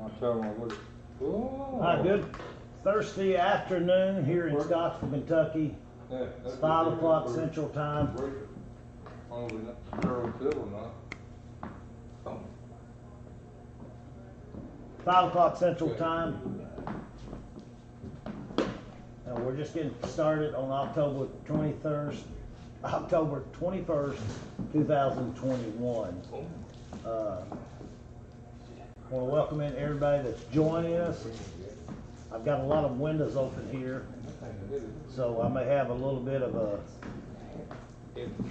I'll tell them what. All right, good Thursday afternoon here in Scottsville, Kentucky. Yeah, It's 5 o'clock Central Time. Oh, we not sure we could or not. 5 o'clock Central Time. And we're just getting started on October 21st, 2021. I want to welcome in everybody that's joining us. I've got a lot of windows open here, so I may have a little bit of a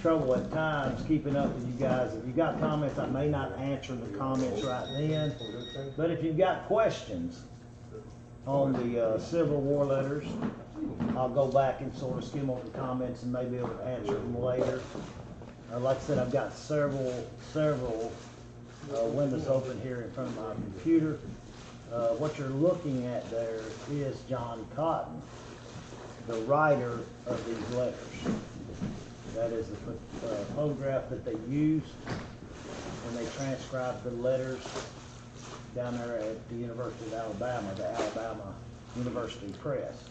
trouble at times keeping up with you guys. If you got comments, I may not answer the comments right then, but if you've got questions on the Civil War letters, I'll go back and sort of skim over the comments and maybe able to answer them later. Like I said, I've got several windows open here in front of my computer. What you're looking at there is John Cotton, the writer of these letters. That is the photograph that they used when they transcribed the letters down there at the University of Alabama, the Alabama University Press,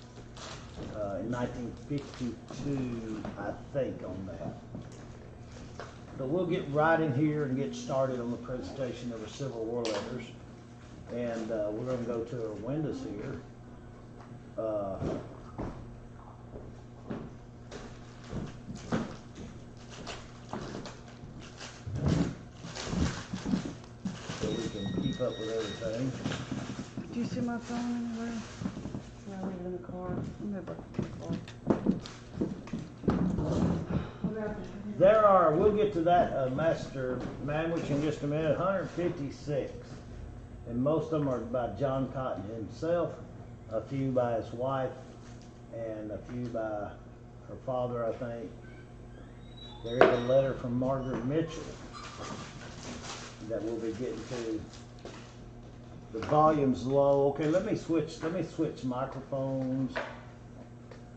in 1952, I think, on that. But we'll get right in here and get started on the presentation of the Civil War letters. And we're going to go to our windows here. So we can keep up with everything. Do you see my phone anywhere? Should I leave it in the car? Let me look in the car. There are, we'll get to that master manual in just a minute, 156. And most of them are by John Cotton himself, a few by his wife, and a few by her father, I think. There is a letter from Margaret Mitchell that we'll be getting to. The volume's low. Okay, let me switch microphones.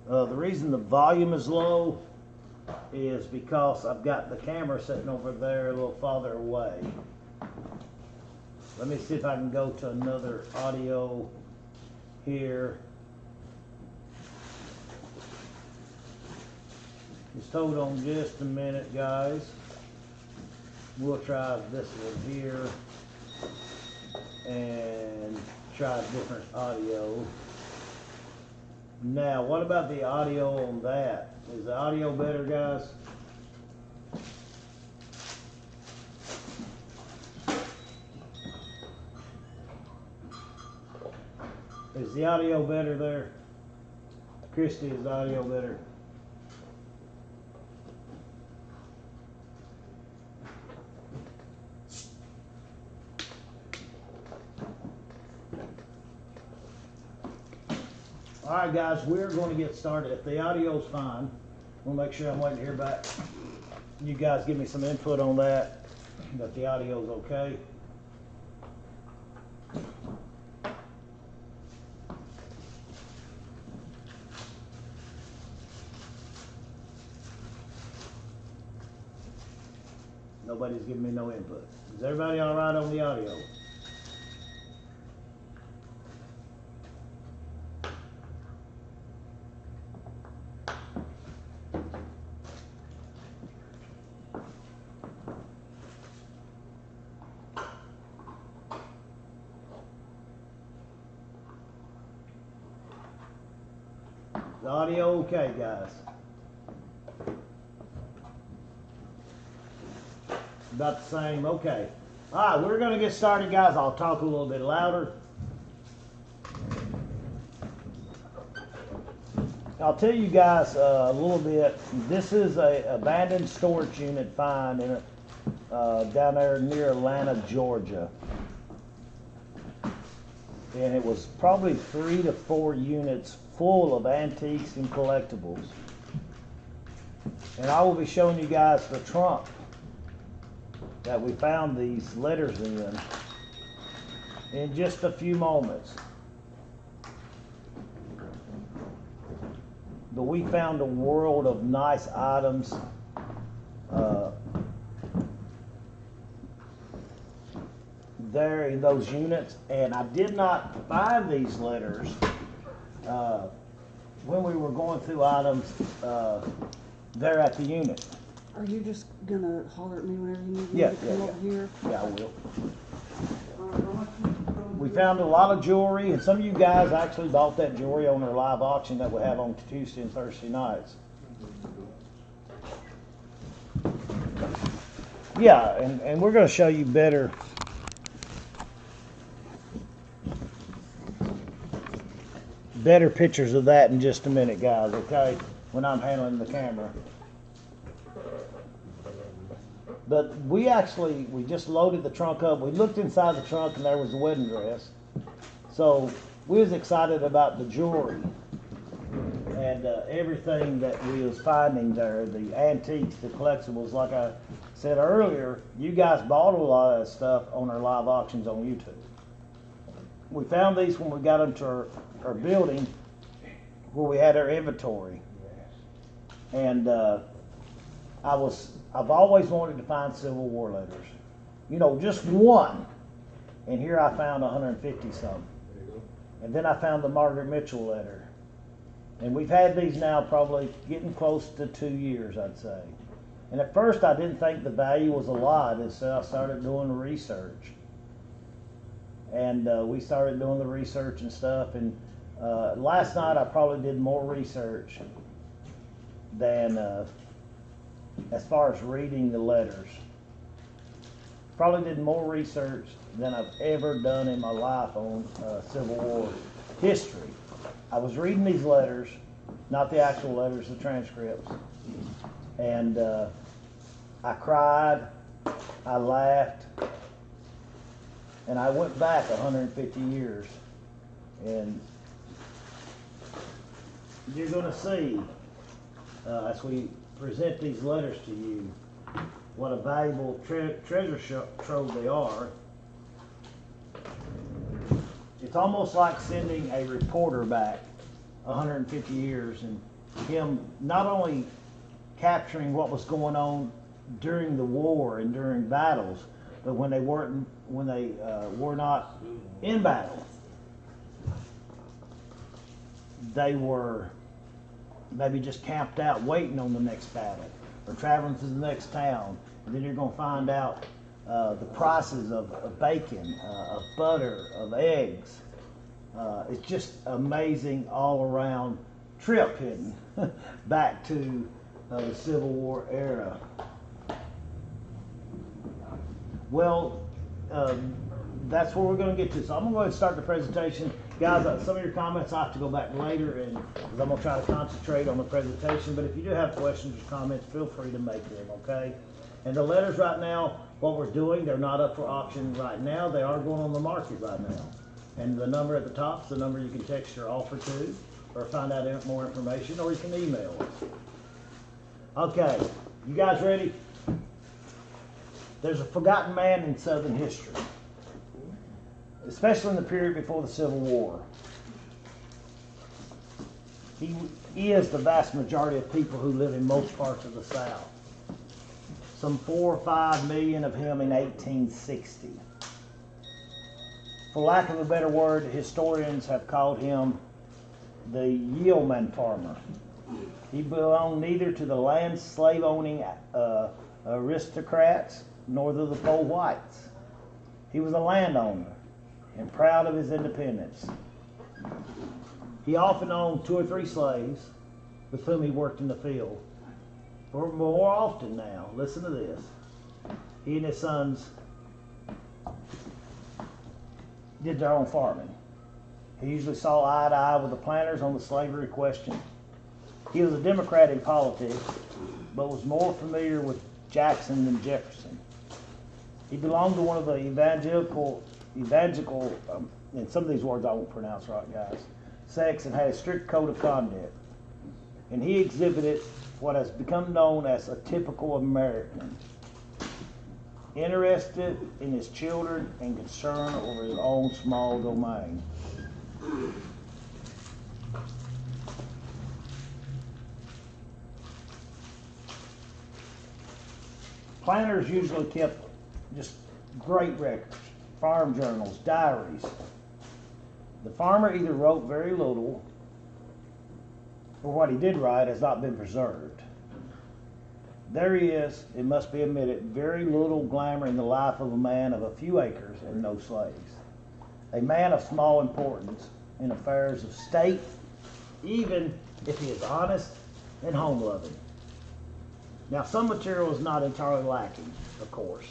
The reason the volume is low is because I've got the camera sitting over there a little farther away. Let me see if I can go to another audio here. Just hold on just a minute, guys. We'll try this one here and try a different audio. Now, what about the audio on that? Is the audio better, guys? Is the audio better there? Christy, is the audio better? All right, guys, we're going to get started. If the audio's fine, we'll make sure I'm waiting to hear back. You guys give me some input on that the audio's okay. Nobody's giving me no input. Is everybody all right on the audio? The audio okay, guys? About the same, okay. All right, we're going to get started, guys. I'll talk a little bit louder. I'll tell you guys a little bit. This is a abandoned storage unit find in down there near Atlanta, Georgia. And it was probably 3 to 4 units full of antiques and collectibles. And I will be showing you guys the trunk that we found these letters in just a few moments. But we found a world of nice items. there in those units, and I did not find these letters when we were going through items there at the unit. Are you just gonna holler at me whenever you need me Yeah, to come yeah, over here? Yeah, I will. We found a lot of jewelry, and some of you guys actually bought that jewelry on our live auction that we have on Tuesday and Thursday nights. Yeah, and we're going to show you better pictures of that in just a minute, guys, okay? When I'm handling the camera. But we just loaded the trunk up. We looked inside the trunk and there was a wedding dress. So we was excited about the jewelry and everything that we was finding there, the antiques, the collectibles. Like I said earlier, you guys bought a lot of that stuff on our live auctions on YouTube. We found these when we got them to our building where we had our inventory. And I've always wanted to find Civil War letters. You know, just one. And here I found 150 some. And then I found the Margaret Mitchell letter. And we've had these now probably getting close to 2 years, I'd say. And at first I didn't think the value was a lot until I started doing the research. And we started doing the research and stuff. And last night I probably did more research than as far as reading the letters. Probably did more research than I've ever done in my life on Civil War history. I was reading these letters, not the actual letters, the transcripts, and I cried, I laughed, and I went back 150 years, and you're going to see as we present these letters to you what a valuable treasure trove they are. It's almost like sending a reporter back 150 years and him not only capturing what was going on during the war and during battles, but when they were not in battle, they were maybe just camped out waiting on the next battle or traveling to the next town. And then you're going to find out the prices of bacon, of butter, of eggs. It's just amazing all around trip hidden back to the Civil War era. Well, that's where we're going to get to. So I'm going to go ahead and start the presentation. Guys, some of your comments I have to go back later and because I'm going to try to concentrate on the presentation. But if you do have questions or comments, feel free to make them, okay? And the letters right now, what we're doing, they're not up for auction right now. They are going on the market right now. And the number at the top is the number you can text your offer to or find out more information, or you can email us. Okay, you guys ready? There's a forgotten man in Southern history, especially in the period before the Civil War. He is the vast majority of people who live in most parts of the South. Some 4 or 5 million of him in 1860. For lack of a better word, historians have called him the yeoman farmer. He belonged neither to the land slave-owning aristocrats nor to the poor whites. He was a landowner and proud of his independence. He often owned 2 or 3 slaves with whom he worked in the field. Or more often now, listen to this, he and his sons did their own farming. He usually saw eye to eye with the planters on the slavery question. He was a Democrat in politics, but was more familiar with Jackson than Jefferson. He belonged to one of the evangelical, and some of these words I won't pronounce right, guys, sects, and had a strict code of conduct. And he exhibited what has become known as a typical American, interested in his children and concerned over his own small domain. Planters usually kept just great records. farm journals, diaries. The farmer either wrote very little, or what he did write has not been preserved. There is, it must be admitted, very little glamour in the life of a man of a few acres and no slaves. A man of small importance in affairs of state, even if he is honest and home-loving. Now, some material is not entirely lacking, of course,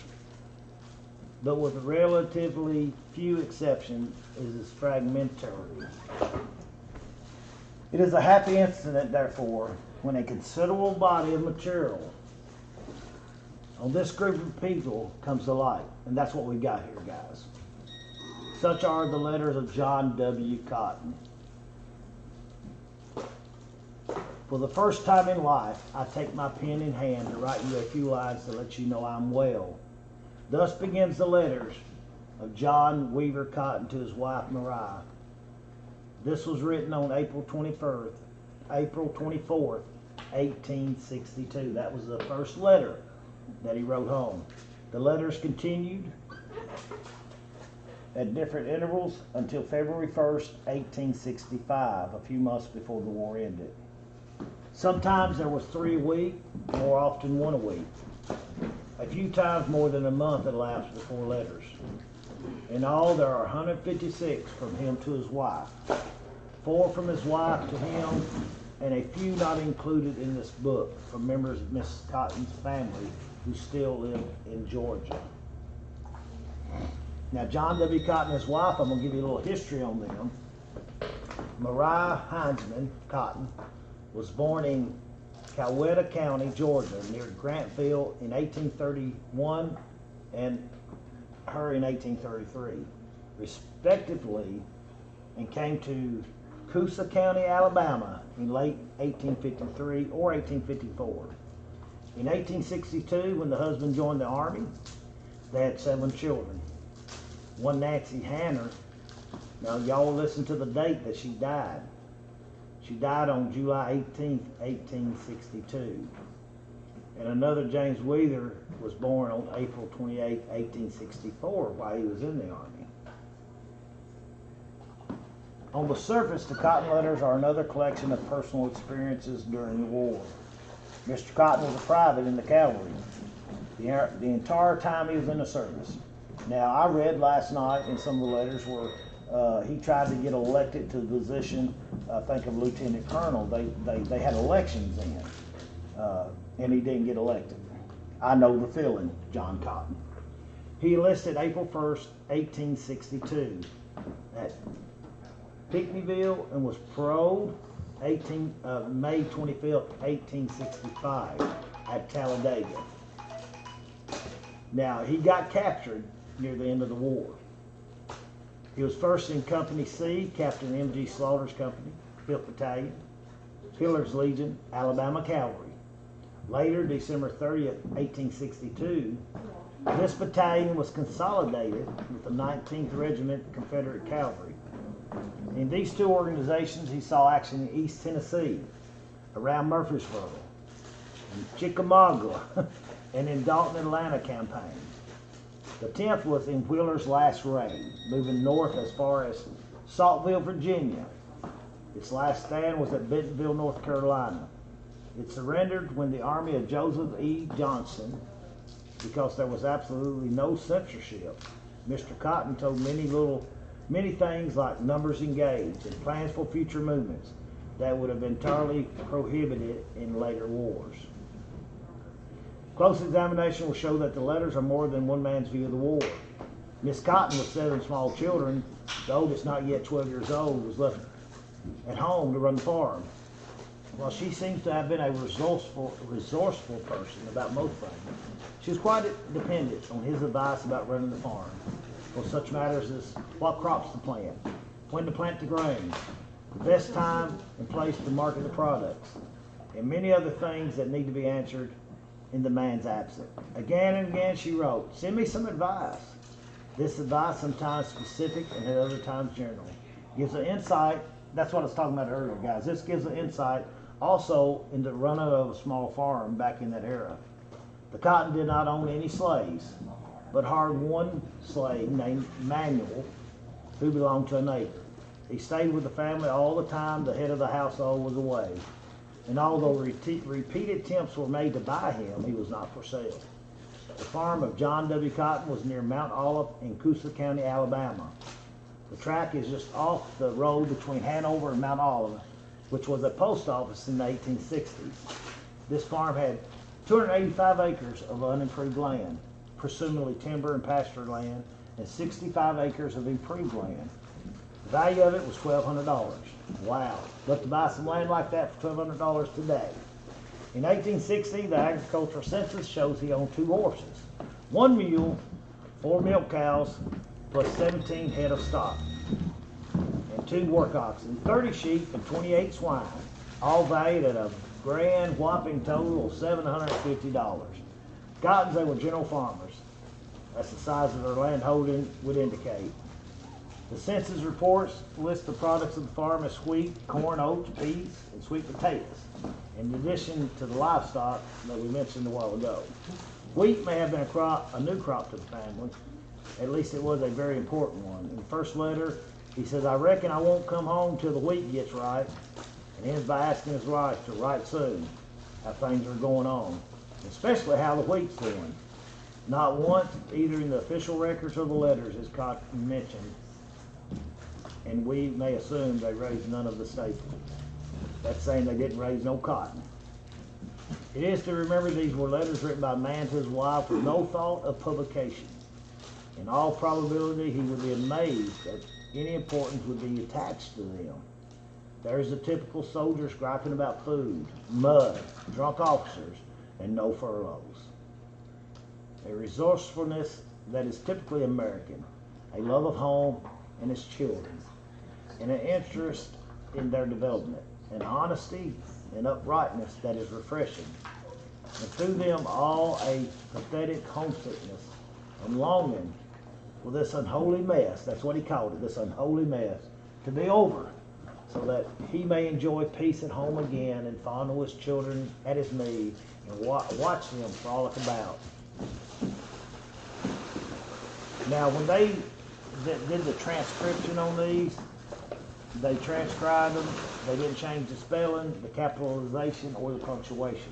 but with relatively few exceptions, it is fragmentary. It is a happy incident, therefore, when a considerable body of material on this group of people comes to light, and that's what we got here, guys. Such are the letters of John W. Cotton. For the first time in life, I take my pen in hand to write you a few lines to let you know I'm well. Thus begins the letters of John Weaver Cotton to his wife Mariah. This was written on April 24th, 1862. That was the first letter that he wrote home. The letters continued at different intervals until February 1st, 1865, a few months before the war ended. Sometimes there was 3 a week, more often 1 a week. A few times more than a month elapsed before letters. In all, there are 156 from him to his wife, 4 from his wife to him, and a few not included in this book from members of Miss Cotton's family who still live in Georgia. Now, John W. Cotton and his wife, I'm going to give you a little history on them. Mariah Heinzman Cotton was born in Coweta County, Georgia, near Grantville in 1831 and her in 1833, respectively, and came to Coosa County, Alabama in late 1853 or 1854. In 1862, when the husband joined the Army, they had 7 children. One Nancy Hanner. Now, y'all listen to the date that she died. She died on July 18th, 1862. And another James Weaver was born on April 28th, 1864, while he was in the Army. On the surface, the Cotton letters are another collection of personal experiences during the war. Mr. Cotton was a private in the cavalry the entire time he was in the service. Now, I read last night in some of the letters where he tried to get elected to the position, I think, of lieutenant colonel. They had elections in, and he didn't get elected. I know the feeling, John Cotton. He enlisted April 1st, 1862 at Pinckneyville and was paroled May 25th, 1865 at Talladega. Now, he got captured near the end of the war. He was first in Company C, Captain M.G. Slaughter's company, 5th Battalion, Hiller's Legion, Alabama Cavalry. Later, December 30th, 1862, this battalion was consolidated with the 19th Regiment Confederate Cavalry. In these 2 organizations, he saw action in East Tennessee, around Murfreesboro, in Chickamauga, and in Dalton, Atlanta campaign. The 10th was in Wheeler's last raid, moving north as far as Saltville, Virginia. Its last stand was at Bentonville, North Carolina. It surrendered when the army of Joseph E. Johnston, because there was absolutely no censorship. Mr. Cotton told many things like numbers engaged and plans for future movements that would have been entirely prohibited in later wars. Close examination will show that the letters are more than one man's view of the war. Miss Cotton, with 7 small children, the oldest not yet 12 years old, was left at home to run the farm. While she seems to have been a resourceful person about most things, she was quite dependent on his advice about running the farm for such matters as what crops to plant, when to plant the grain, the best time and place to market the products, and many other things that need to be answered in the man's absence. Again and again she wrote, "Send me some advice." This advice, sometimes specific and at other times general, gives an insight. That's what I was talking about earlier, guys. This gives an insight also into the running of a small farm back in that era. The Cotton did not own any slaves. but hired one slave named Manuel who belonged to a neighbor. He stayed with the family all the time the head of the household was away. And although repeated attempts were made to buy him, he was not for sale. The farm of John W. Cotton was near Mount Olive in Coosa County, Alabama. The track is just off the road between Hanover and Mount Olive, which was a post office in the 1860s. This farm had 285 acres of unimproved land, presumably timber and pasture land, and 65 acres of improved land. The value of it was $1,200. Wow. Look to buy some land like that for $1,200 today. In 1860, the agricultural census shows he owned 2 horses, 1 mule, 4 milk cows, plus 17 head of stock, and 2 work oxen, 30 sheep, and 28 swine, all valued at a grand whopping total of $750. Cottons, they were general farmers. That's the size of their land holding would indicate. The census reports list the products of the farm as wheat, corn, oats, peas, and sweet potatoes, in addition to the livestock that we mentioned a while ago. Wheat may have been a new crop to the family. At least it was a very important one. In the first letter, he says, I reckon I won't come home till the wheat gets right, and ends by asking his wife to write soon how things are going on, especially how the wheat's doing. Not once, either in the official records or the letters, is cotton mentioned, and we may assume they raised none of the staples. That's saying they didn't raise no cotton. It is to remember these were letters written by a man to his wife with no thought of publication. In all probability, he would be amazed that any importance would be attached to them. There's the typical soldiers griping about food, mud, drunk officers, and no furloughs. A resourcefulness that is typically American, a love of home and its children, and an interest in their development, an honesty and uprightness that is refreshing, and through them all a pathetic homesickness and longing for this unholy mess, that's what he called it, this unholy mess, to be over, so that he may enjoy peace at home again and fondle his children at his knee and watch them frolic about. Now, when they did the transcription on these, they transcribed them. They didn't change the spelling, the capitalization, or the punctuation.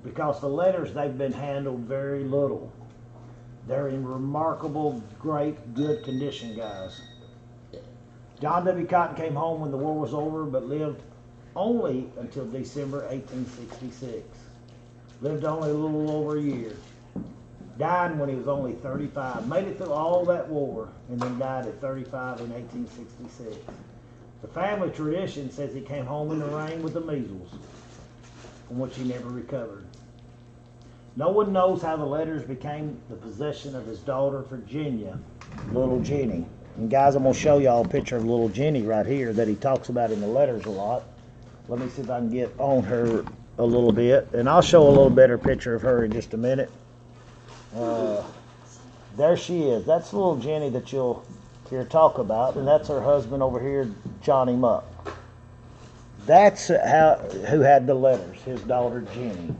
Because the letters, they've been handled very little. They're in remarkable, great, good condition, guys. John W. Cotton came home when the war was over, but lived only until December 1866. Lived only a little over a year. Died when he was only 35. Made it through all that war, and then died at 35 in 1866. The family tradition says he came home in the rain with the measles, from which he never recovered. No one knows how the letters became the possession of his daughter, Virginia, little Jenny. And guys, I'm going to show y'all a picture of little Jenny right here that he talks about in the letters a lot. Let me see if I can get on her a little bit. And I'll show a little better picture of her in just a minute. There she is. That's little Jenny that you'll hear talk about. And that's her husband over here, Johnny Muck. That's who had the letters, his daughter Jenny.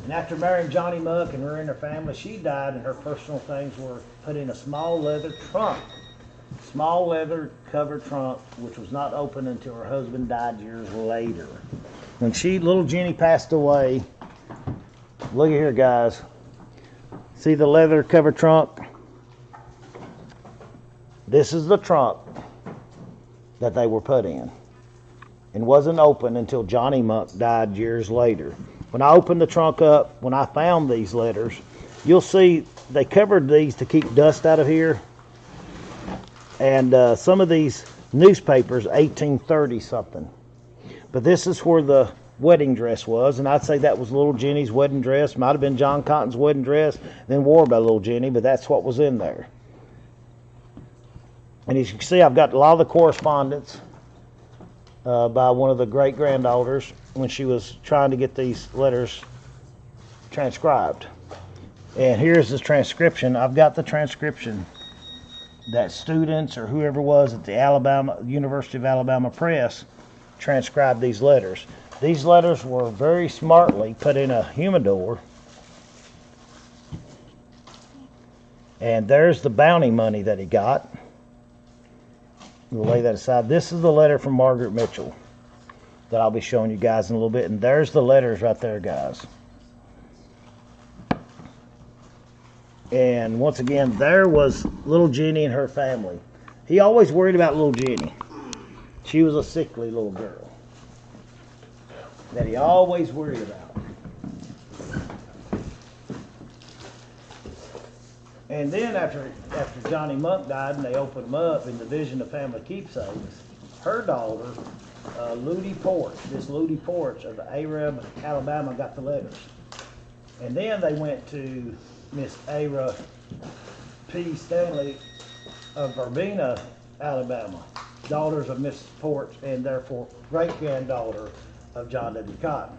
And after marrying Johnny Muck and rearing her family, she died, and her personal things were put in a small leather trunk. Small leather covered trunk, which was not opened until her husband died years later. When little Jenny passed away, look at here, guys. See the leather covered trunk? This is the trunk that they were put in, and wasn't opened until Johnny Muck died years later. When I opened the trunk up, when I found these letters, you'll see they covered these to keep dust out of here. And some of these newspapers, 1830 something. But this is where the wedding dress was, and I'd say that was little Jenny's wedding dress. Might have been John Cotton's wedding dress, then worn by little Jenny, but that's what was in there. And as you can see, I've got a lot of the correspondence by one of the great-granddaughters when she was trying to get these letters transcribed. And here's the transcription. I've got the transcription that students or whoever was at the University of Alabama Press transcribed these letters. These letters were very smartly put in a humidor And there's the bounty money that he got. We'll lay that aside. This is the letter from Margaret Mitchell that I'll be showing you guys in a little bit. And there's the letters right there, guys. And once again, there was little Jenny and her family. He always worried about little Jenny. She was a sickly little girl that he always worried about. And then after Johnny Monk died and they opened him up in the Division of Family Keepsakes, her daughter, Ludi Porch, this Ludi Porch of Arab, Alabama, got the letters. And then they went to Miss Ara P. Stanley of Verbena, Alabama, daughters of Miss Porch and therefore great-granddaughter of John W. Cotton.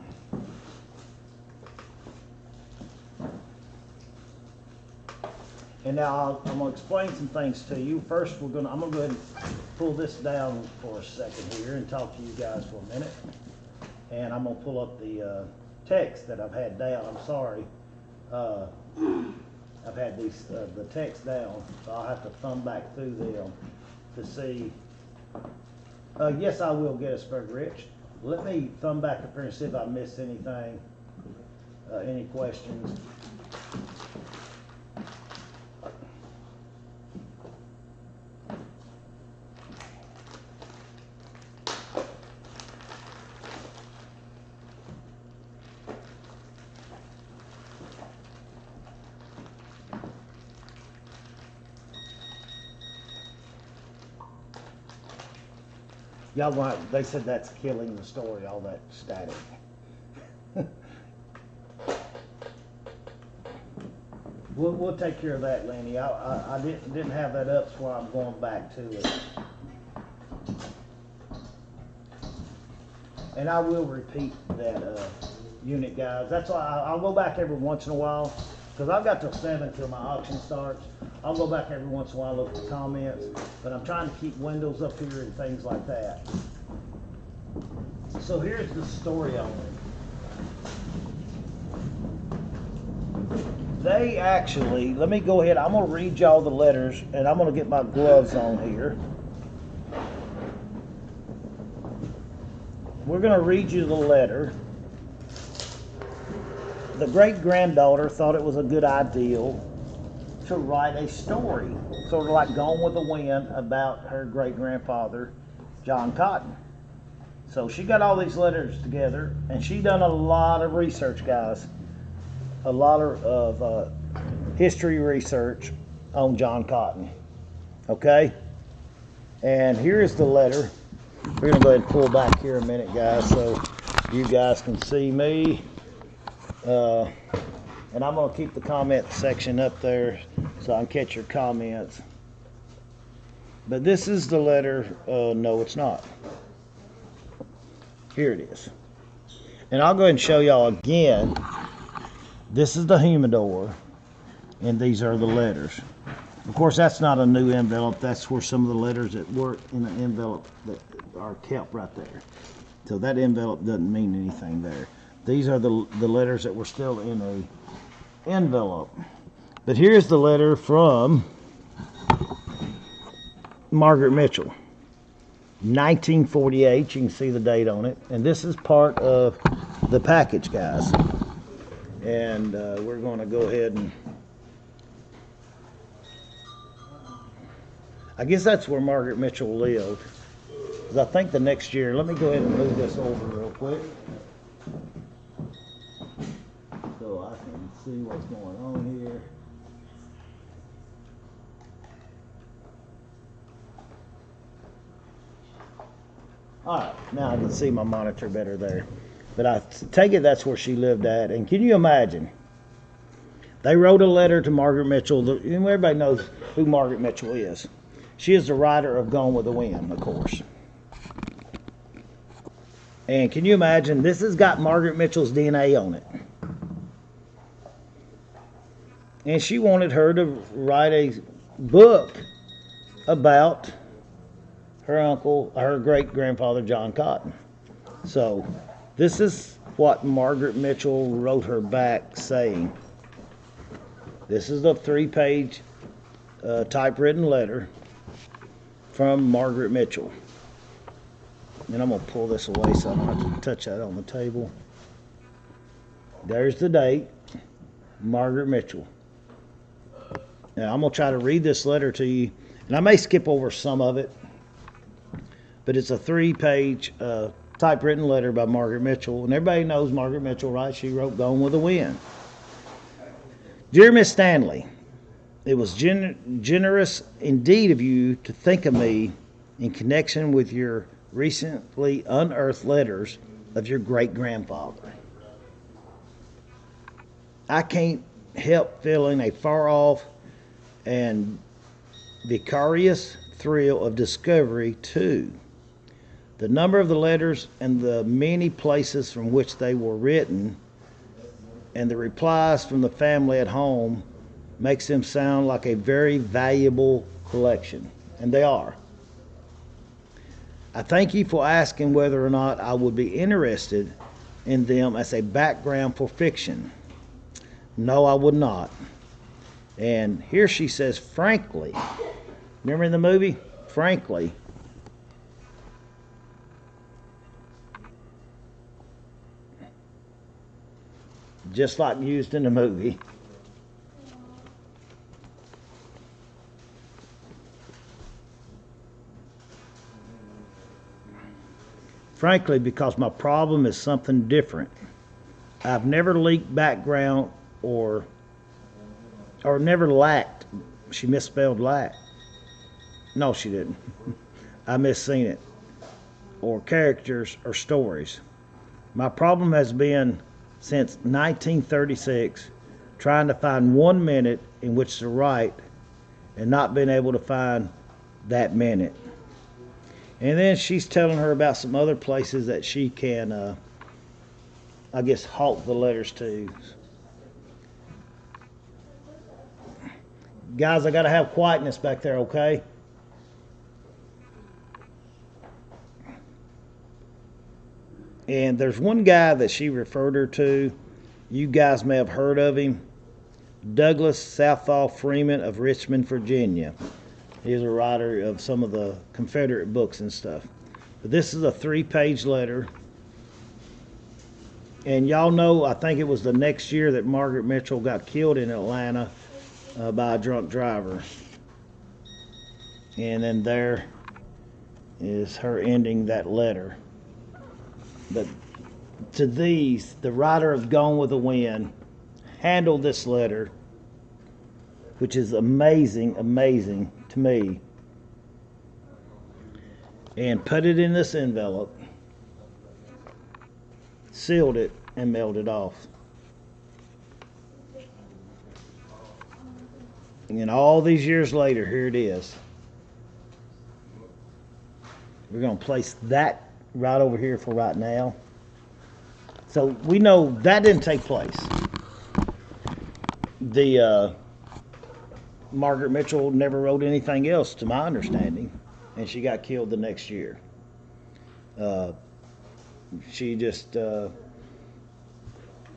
And now I'm going to explain some things to you. First, I'm going to go ahead and pull this down for a second here and talk to you guys for a minute. And I'm going to pull up the text that I've had down. I'm sorry. I've had these the text down, so I'll have to thumb back through them to see. Yes, I will, Gettysburg Rich. Let me thumb back up here and see if I missed anything. Any questions? Y'all want, they said that's killing the story, all that static. We'll take care of that, Lenny. I didn't have that up, so I'm going back to it. And I will repeat that unit, guys. That's why I'll go back every once in a while, because I've got till 7 till my auction starts. I'll go back every once in a while, look at the comments, but I'm trying to keep windows up here and things like that. So here's the story on it. They actually, let me go ahead, I'm going to read y'all the letters, and I'm going to get my gloves on here. We're going to read you the letter. The great-granddaughter thought it was a good idea to write a story, sort of like Gone with the Wind, about her great-grandfather, John Cotton. So she got all these letters together, and she done a lot of research, guys. A lot of history research on John Cotton. Okay? And here's the letter. We're going to go ahead and pull back here a minute, guys, so you guys can see me. And I'm going to keep the comment section up there so I can catch your comments. But this is the letter. No, it's not. Here it is. And I'll go ahead and show y'all again. This is the humidor, and these are the letters. Of course, that's not a new envelope. That's where some of the letters that were in the envelope that are kept right there. So that envelope doesn't mean anything there. These are the letters that were still in a envelope. But here's the letter from Margaret Mitchell, 1948. You can see the date on it. And this is part of the package, guys. And we're going to go ahead and I guess that's where Margaret Mitchell lived. Because I think the next year, let me go ahead and move this over real quick so I can see what's going on here. Alright, now I can see my monitor better there. But I take it that's where she lived at. And can you imagine? They wrote a letter to Margaret Mitchell. Everybody knows who Margaret Mitchell is. She is the writer of Gone with the Wind, of course. And can you imagine? This has got Margaret Mitchell's DNA on it. And she wanted her to write a book about her uncle, her great-grandfather, John Cotton. So this is what Margaret Mitchell wrote her back saying. This is the 3-page typewritten letter from Margaret Mitchell. And I'm going to pull this away so I don't have to touch that on the table. There's the date, Margaret Mitchell. Now I'm going to try to read this letter to you, and I may skip over some of it, but it's a 3-page typewritten letter by Margaret Mitchell, and everybody knows Margaret Mitchell, right? She wrote Gone with the Wind. Dear Miss Stanley, it was generous indeed of you to think of me in connection with your recently unearthed letters of your great-grandfather. I can't help feeling a far-off and vicarious thrill of discovery, too. The number of the letters and the many places from which they were written and the replies from the family at home makes them sound like a very valuable collection, and they are. I thank you for asking whether or not I would be interested in them as a background for fiction. No, I would not. And here she says, frankly, remember in the movie? Frankly. Just like used in the movie. Frankly, because my problem is something different. I've never leaked background or never lacked. She misspelled lack. No, she didn't. I misseen it. Or characters or stories. My problem has been since 1936 trying to find 1 minute in which to write and not being able to find that minute. And then she's telling her about some other places that she can, I guess, halt the letters to. Guys, I got to have quietness back there, okay? And there's one guy that she referred her to. You guys may have heard of him. Douglas Southall Freeman of Richmond, Virginia. He's a writer of some of the Confederate books and stuff. But this is a 3-page letter. And y'all know, I think it was the next year that Margaret Mitchell got killed in Atlanta by a drunk driver. And then there is her ending that letter. But to these, the writer of Gone with the Wind handled this letter, which is amazing, amazing to me, and put it in this envelope, sealed it, and mailed it off. And all these years later, here it is. We're going to place that right over here for right now. So we know that didn't take place. The Margaret Mitchell never wrote anything else, to my understanding, and she got killed the next year. She just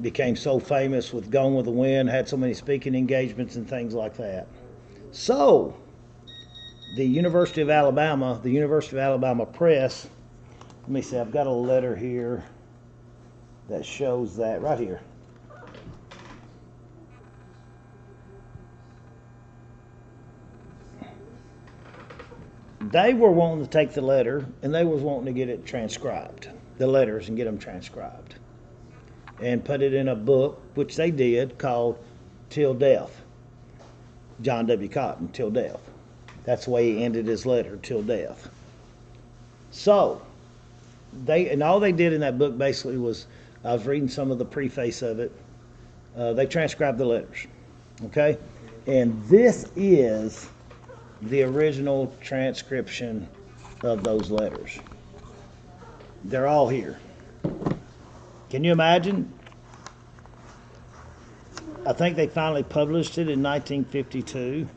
became so famous with Gone with the Wind, had so many speaking engagements and things like that. So, the University of Alabama Press, let me see, I've got a letter here that shows that right here. They were wanting to take the letter, and they was wanting to get it transcribed, the letters, and get them transcribed, and put it in a book, which they did, called Till Death. John W. Cotton, Till Death. That's the way he ended his letter, Till Death. So, all they did in that book basically was, I was reading some of the preface of it, they transcribed the letters, okay? And this is the original transcription of those letters. They're all here. Can you imagine? I think they finally published it in 1952.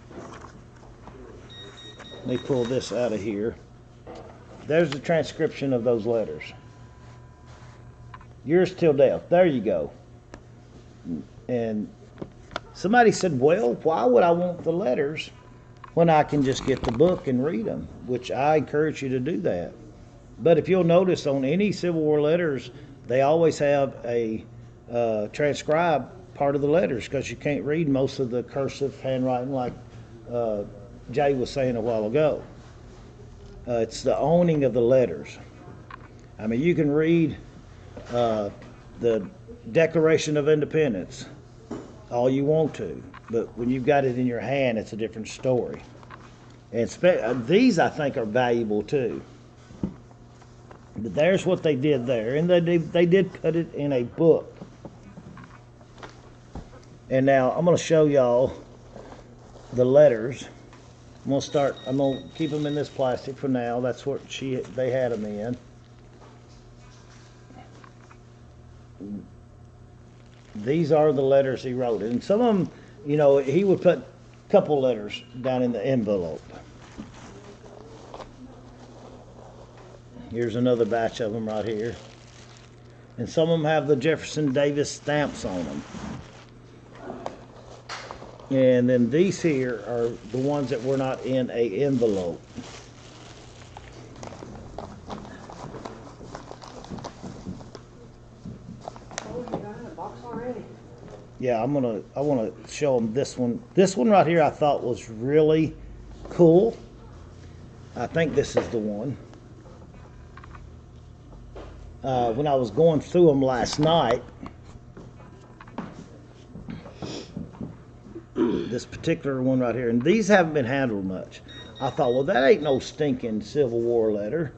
Let me pull this out of here. There's the transcription of those letters. Yours till death. There you go. And somebody said, well, why would I want the letters when I can just get the book and read them, which I encourage you to do that. But if you'll notice on any Civil War letters, they always have a transcribed part of the letters because you can't read most of the cursive handwriting like Jay was saying a while ago. It's the owning of the letters. I mean, you can read the Declaration of Independence all you want to, but when you've got it in your hand, it's a different story. And these, I think, are valuable too. But there's what they did there, and they did put it in a book. And now I'm going to show y'all the letters. I'm going to keep them in this plastic for now. That's what they had them in. These are the letters he wrote. And some of them, you know, he would put a couple letters down in the envelope. Here's another batch of them right here. And some of them have the Jefferson Davis stamps on them. And then these here are the ones that were not in a envelope. Oh, you got it in a box already? Yeah, I want to show them this one. This one right here I thought was really cool. I think this is the one. When I was going through them last night, this particular one right here, and these haven't been handled much. I thought, well, that ain't no stinking Civil War letter.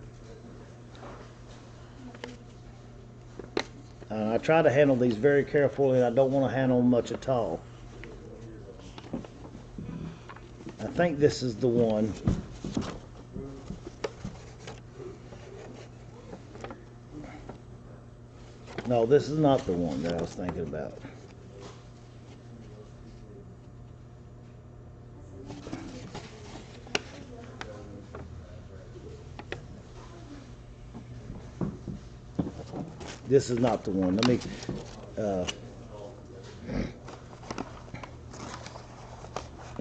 I try to handle these very carefully, and I don't want to handle them much at all. I think this is the one. No, this is not the one that I was thinking about. This is not the one. Let me,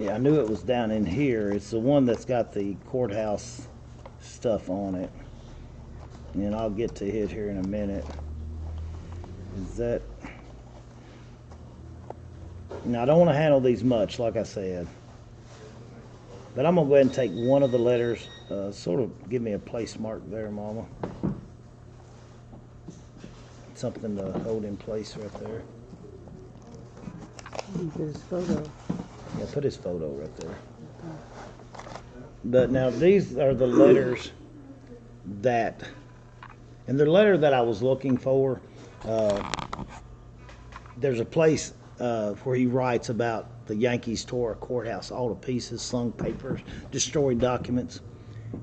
yeah, I knew it was down in here. It's the one that's got the courthouse stuff on it. And I'll get to it here in a minute. Is that, now I don't want to handle these much, like I said. But I'm going to go ahead and take one of the letters, sort of give me a place mark there, Mama. Something to hold in place right there. Get his photo. Yeah, put his photo right there. But now these are the letters that, and the letter that I was looking for, there's a place where he writes about the Yankees tore a courthouse all to pieces, slung papers, destroyed documents.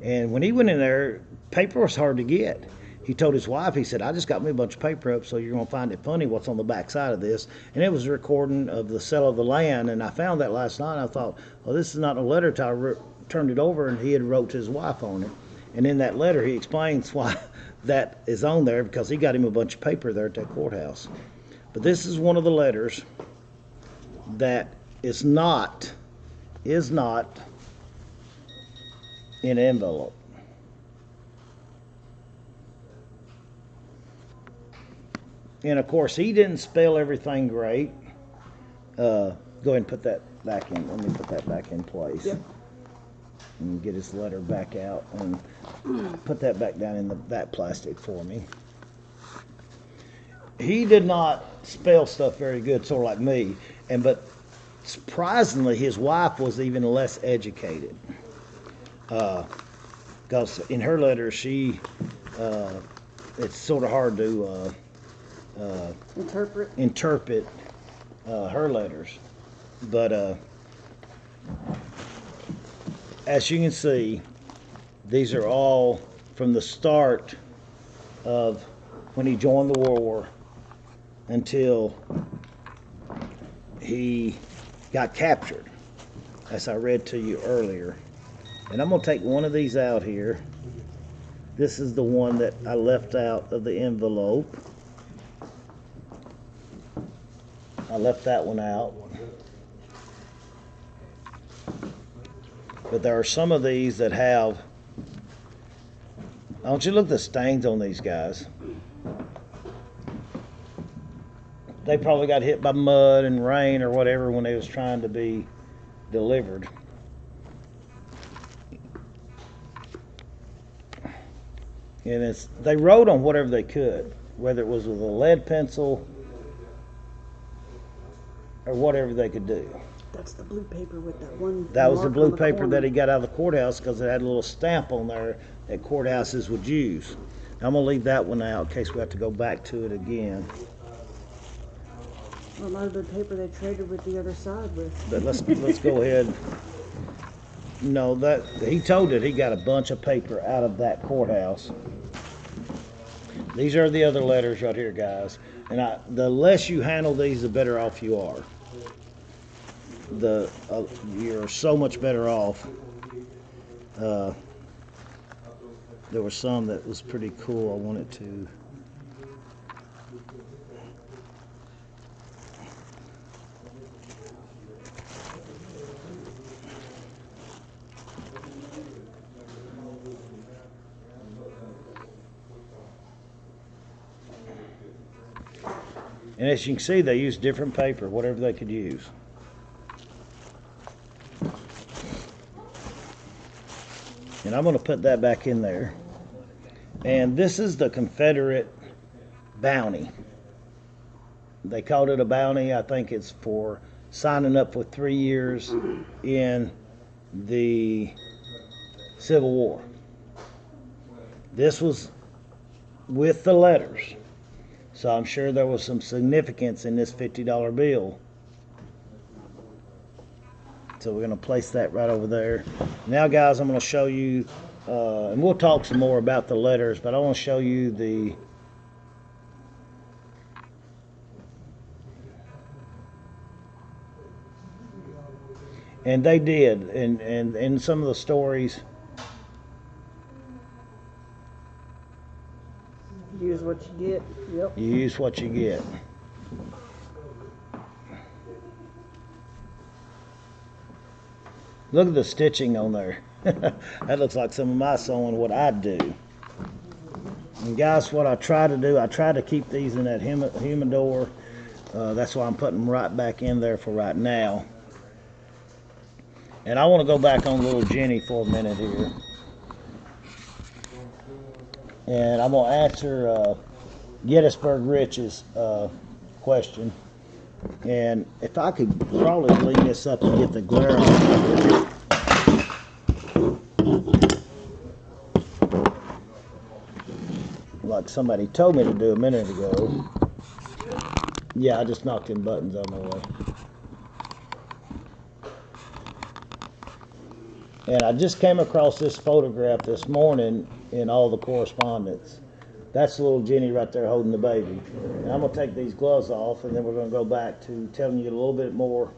And when he went in there, paper was hard to get. He told his wife, he said, I just got me a bunch of paper up, so you're going to find it funny what's on the back side of this. And it was a recording of the sale of the land, and I found that last night. I thought, well, this is not a letter till I turned it over, and he had wrote to his wife on it. And in that letter, he explains why that is on there, because he got him a bunch of paper there at that courthouse. But this is one of the letters that is not in an envelope. And of course, he didn't spell everything great. Go ahead and put that back in. Let me put that back in place. Yep. And get his letter back out and put that back down in that plastic for me. He did not spell stuff very good, sort of like me. But surprisingly, his wife was even less educated. Because in her letter, it's sort of hard to interpret her letters. But as you can see, these are all from the start of when he joined the war until he got captured, as I read to you earlier. And I'm going to take one of these out here. This is the one that I left out of the envelope. I left that one out. But there are some of these that have, I want you to look at the stains on these guys. They probably got hit by mud and rain or whatever when they was trying to be delivered. And they wrote on whatever they could, whether it was with a lead pencil or whatever they could do. That's the blue paper with that one. That was the mark blue on the paper corner. that he got out of the courthouse because it had a little stamp on there that courthouses would use. I'm going to leave that one out in case we have to go back to it again. Well, it might have been paper they traded with the other side with. But let's go ahead. No, that he told it he got a bunch of paper out of that courthouse. These are the other letters right here, guys. And the less you handle these, the better off you are. You're so much better off. There was some that was pretty cool. I wanted to. And as you can see, they used different paper, whatever they could use. And I'm going to put that back in there. And this is the Confederate bounty. They called it a bounty. I think it's for signing up for 3 years in the Civil War. This was with the letters. So I'm sure there was some significance in this $50 bill. So we're going to place that right over there. Now, guys, I'm going to show you, and we'll talk some more about the letters, but I want to show you the and they did, and in some of the stories, Use what you get. Yep. you use what you get. Look at the stitching on there. That looks like some of my sewing, what I do. And guys, what I try to do, I try to keep these in that humidor. That's why I'm putting them right back in there for right now. And I want to go back on little Jenny for a minute here. And I'm going to answer Gettysburg Rich's question. And if I could probably lean this up and get the glare on. Like somebody told me to do a minute ago. Yeah, I just knocked them buttons on my way. And I just came across this photograph this morning in all the correspondence. That's little Jenny right there holding the baby. And I'm going to take these gloves off, and then we're going to go back to telling you a little bit more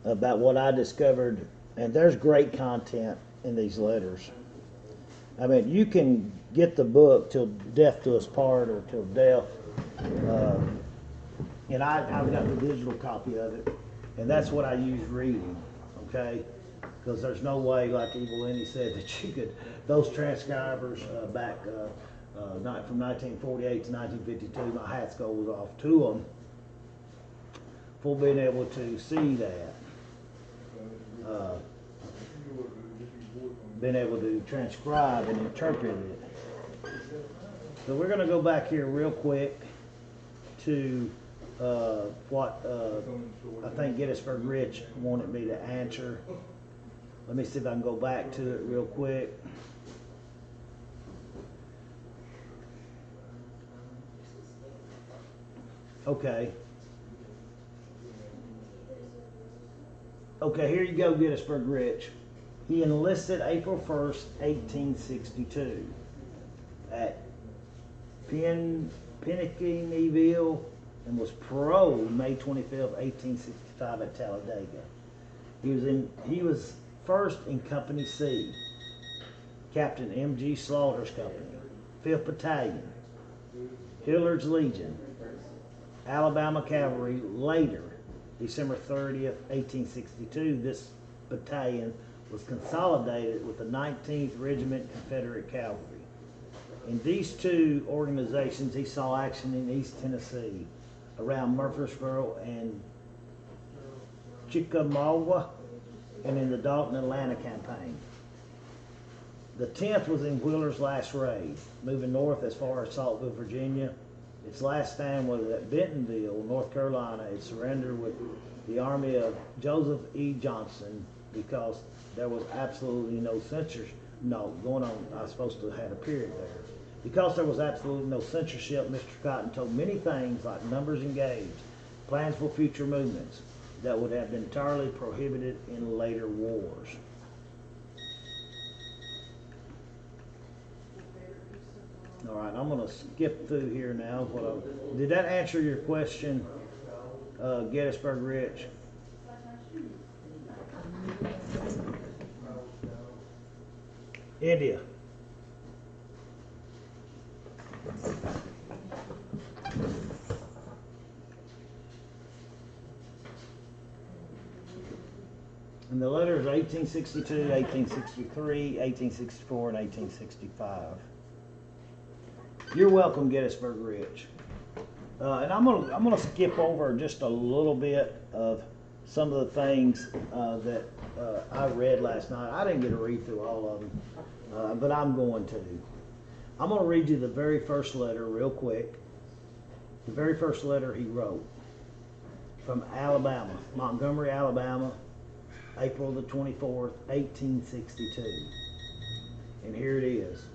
about what I discovered. And there's great content in these letters. I mean, you can get the book Till Death Do Us Part or Till Death. And I've got the digital copy of it. And that's what I use reading, okay? Because there's no way, like Evil Lenny said, that you could, those transcribers back from 1948 to 1952, my hats goes off to them for being able to see that. Being able to transcribe and interpret it. So we're going to go back here real quick to what I think Gettysburg Rich wanted me to answer. Let me see if I can go back to it real quick. Okay. Okay, here you go, Gettysburg Rich. He enlisted April 1st, 1862 at Pennickyville and was paroled May 25th, 1865 at Talladega. He was first in Company C, Captain M.G. Slaughter's company, 5th Battalion, Hillard's Legion, Alabama Cavalry. Later, December 30th, 1862, this battalion was consolidated with the 19th Regiment Confederate Cavalry. In these two organizations, he saw action in East Tennessee, around Murfreesboro and Chickamauga, and in the Dalton, Atlanta campaign. The 10th was in Wheeler's last raid, moving north as far as Saltville, Virginia. Its last stand was at Bentonville, North Carolina. It surrendered with the army of Joseph E. Johnson because there was absolutely no censorship. No, going on, I was supposed to have had a period there. Because there was absolutely no censorship, Mr. Cotton told many things like numbers engaged, plans for future movements that would have been entirely prohibited in later wars. All right, I'm going to skip through here now. Did that answer your question, Gettysburg Rich? India. And the letters are 1862, 1863, 1864, and 1865. You're welcome, Gettysburg Rich. And I'm gonna skip over just a little bit of some of the things that I read last night. I didn't get to read through all of them, but I'm going to. I'm going to read you the very first letter real quick. The very first letter he wrote from Alabama, Montgomery, Alabama, April the 24th, 1862. And here it is.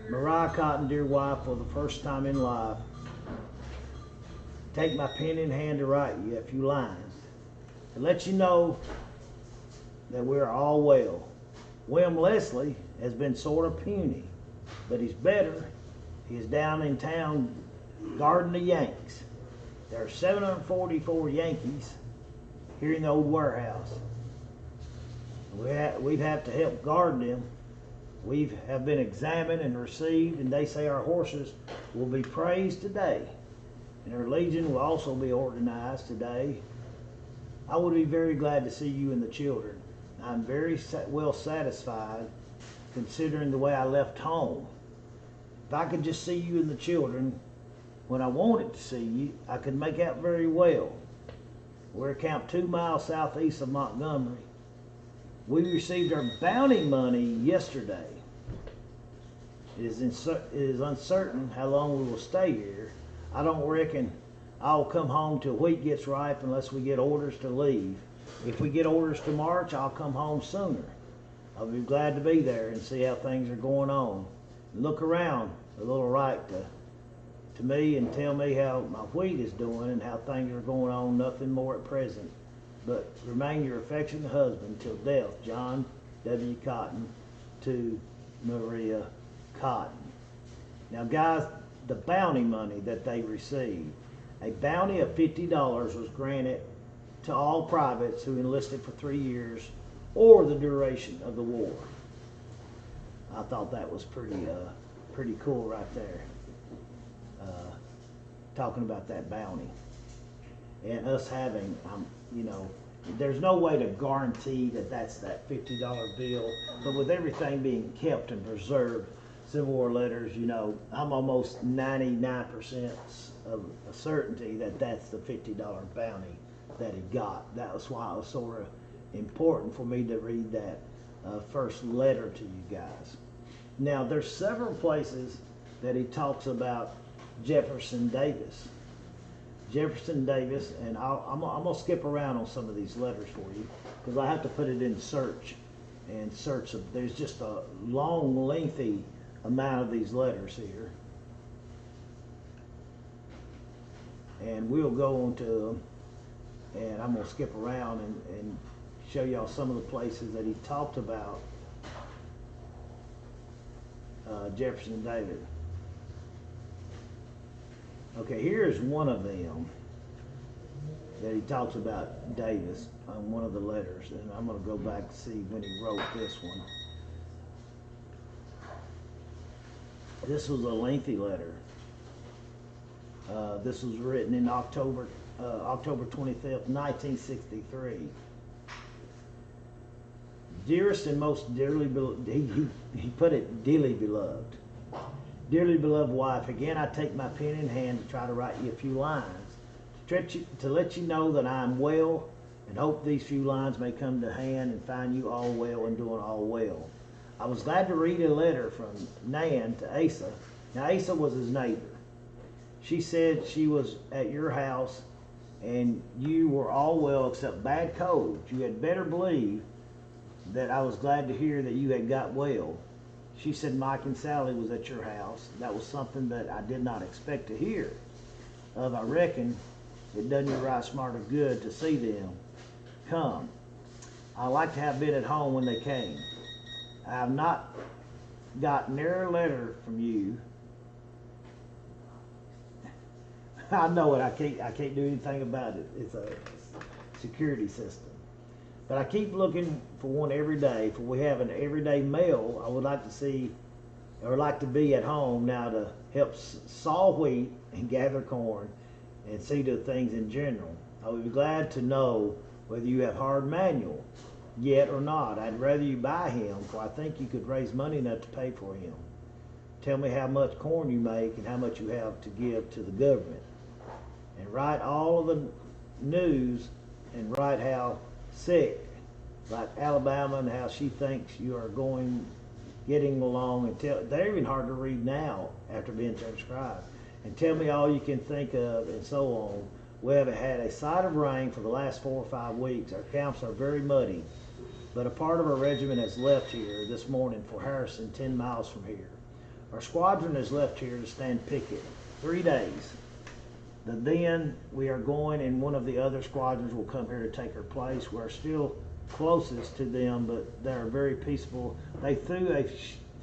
Mariah Cotton, dear wife, for the first time in life, take my pen in hand to write you a few lines to let you know that we're all well. William Leslie has been sort of puny, but he's better. He's down in town guarding the Yanks. There are 744 Yankees here in the old warehouse. We'd have to help guard them. We have been examined and received, and they say our horses will be praised today. And our legion will also be organized today. I would be very glad to see you and the children. I'm very well satisfied considering the way I left home. If I could just see you and the children when I wanted to see you, I could make out very well. We're camped 2 miles southeast of Montgomery. We received our bounty money yesterday. It is uncertain how long we will stay here. I don't reckon I'll come home till wheat gets ripe unless we get orders to leave. If we get orders to march, I'll come home sooner. I'll be glad to be there and see how things are going on. Look around a little right to me and tell me how my wheat is doing and how things are going on. Nothing more at present. But remain your affectionate husband till death, John W. Cotton, to Maria Cotton. Now, guys, the bounty money that they received, a bounty of $50 was granted to all privates who enlisted for 3 years or the duration of the war. I thought that was pretty cool right there. Talking about that bounty and us having, there's no way to guarantee that that's that $50 bill, but with everything being kept and preserved, Civil War letters, I'm almost 99% of a certainty that that's the $50 bounty that he got. That was why it was sort of important for me to read that first letter to you guys. Now, there's several places that he talks about Jefferson Davis. Jefferson Davis, and I'm going to skip around on some of these letters for you because I have to put it in search and search them. There's just a long, lengthy amount of these letters here. And we'll go on to them, and I'm going to skip around and show y'all some of the places that he talked about Jefferson Davis. Okay, here's one of them that he talks about Davis on one of the letters, and I'm going to go back to see when he wrote this one. This was a lengthy letter. This was written in October 25th, 1963. Dearest and most dearly beloved, he put it dearly beloved. Dearly beloved wife, again I take my pen in hand to try to write you a few lines to let you know that I am well, and hope these few lines may come to hand and find you all well and doing all well. I was glad to read a letter from Nan to Asa. Now Asa was his neighbor. She said she was at your house and you were all well except bad colds. You had better believe that I was glad to hear that you had got well. She said Mike and Sally was at your house. That was something that I did not expect to hear of. I reckon it done you right smart or good to see them come. I like to have been at home when they came. I have not got near a letter from you. I know it. I can't do anything about it. It's a security system. But I keep looking for one every day. For we have an everyday mail. I would like to see, or like to be at home now to help saw wheat and gather corn and see to things in general. I would be glad to know whether you have hard manual yet or not. I'd rather you buy him, for I think you could raise money enough to pay for him. Tell me how much corn you make and how much you have to give to the government. And write all of the news and write how sick, like Alabama, and how she thinks you are getting along, and they're even hard to read now after being transcribed. And tell me all you can think of, and so on. We haven't had a sight of rain for the last 4 or 5 weeks. Our camps are very muddy, but a part of our regiment has left here this morning for Harrison, 10 miles from here. Our squadron has left here to stand picket 3 days. Then we are going, and one of the other squadrons will come here to take our place. We're still closest to them, but they are very peaceful. They threw a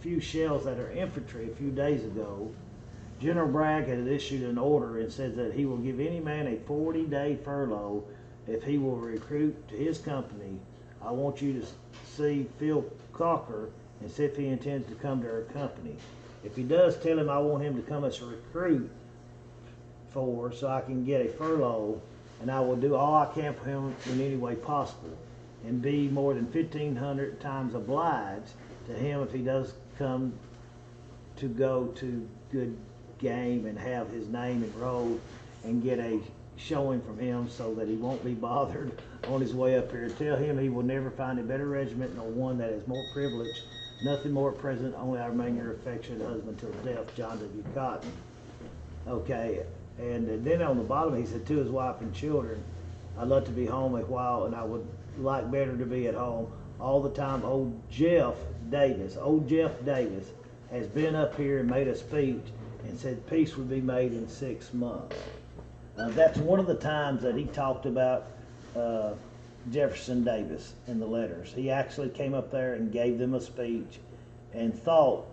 few shells at our infantry a few days ago. General Bragg has issued an order and says that he will give any man a 40-day furlough if he will recruit to his company. I want you to see Phil Cocker and see if he intends to come to our company. If he does, tell him I want him to come as a recruit so I can get a furlough, and I will do all I can for him in any way possible, and be more than 1,500 times obliged to him if he does come to go to good game and have his name enrolled and get a showing from him so that he won't be bothered on his way up here. Tell him he will never find a better regiment nor one that is more privileged. Nothing more at present, only I remain your affectionate husband till death, John W. Cotton. Okay. And then on the bottom he said to his wife and children, I'd love to be home a while, and I would like better to be at home all the time. Old Jeff Davis has been up here and made a speech and said peace would be made in 6 months. That's one of the times that he talked about Jefferson Davis in the letters. He actually came up there and gave them a speech and thought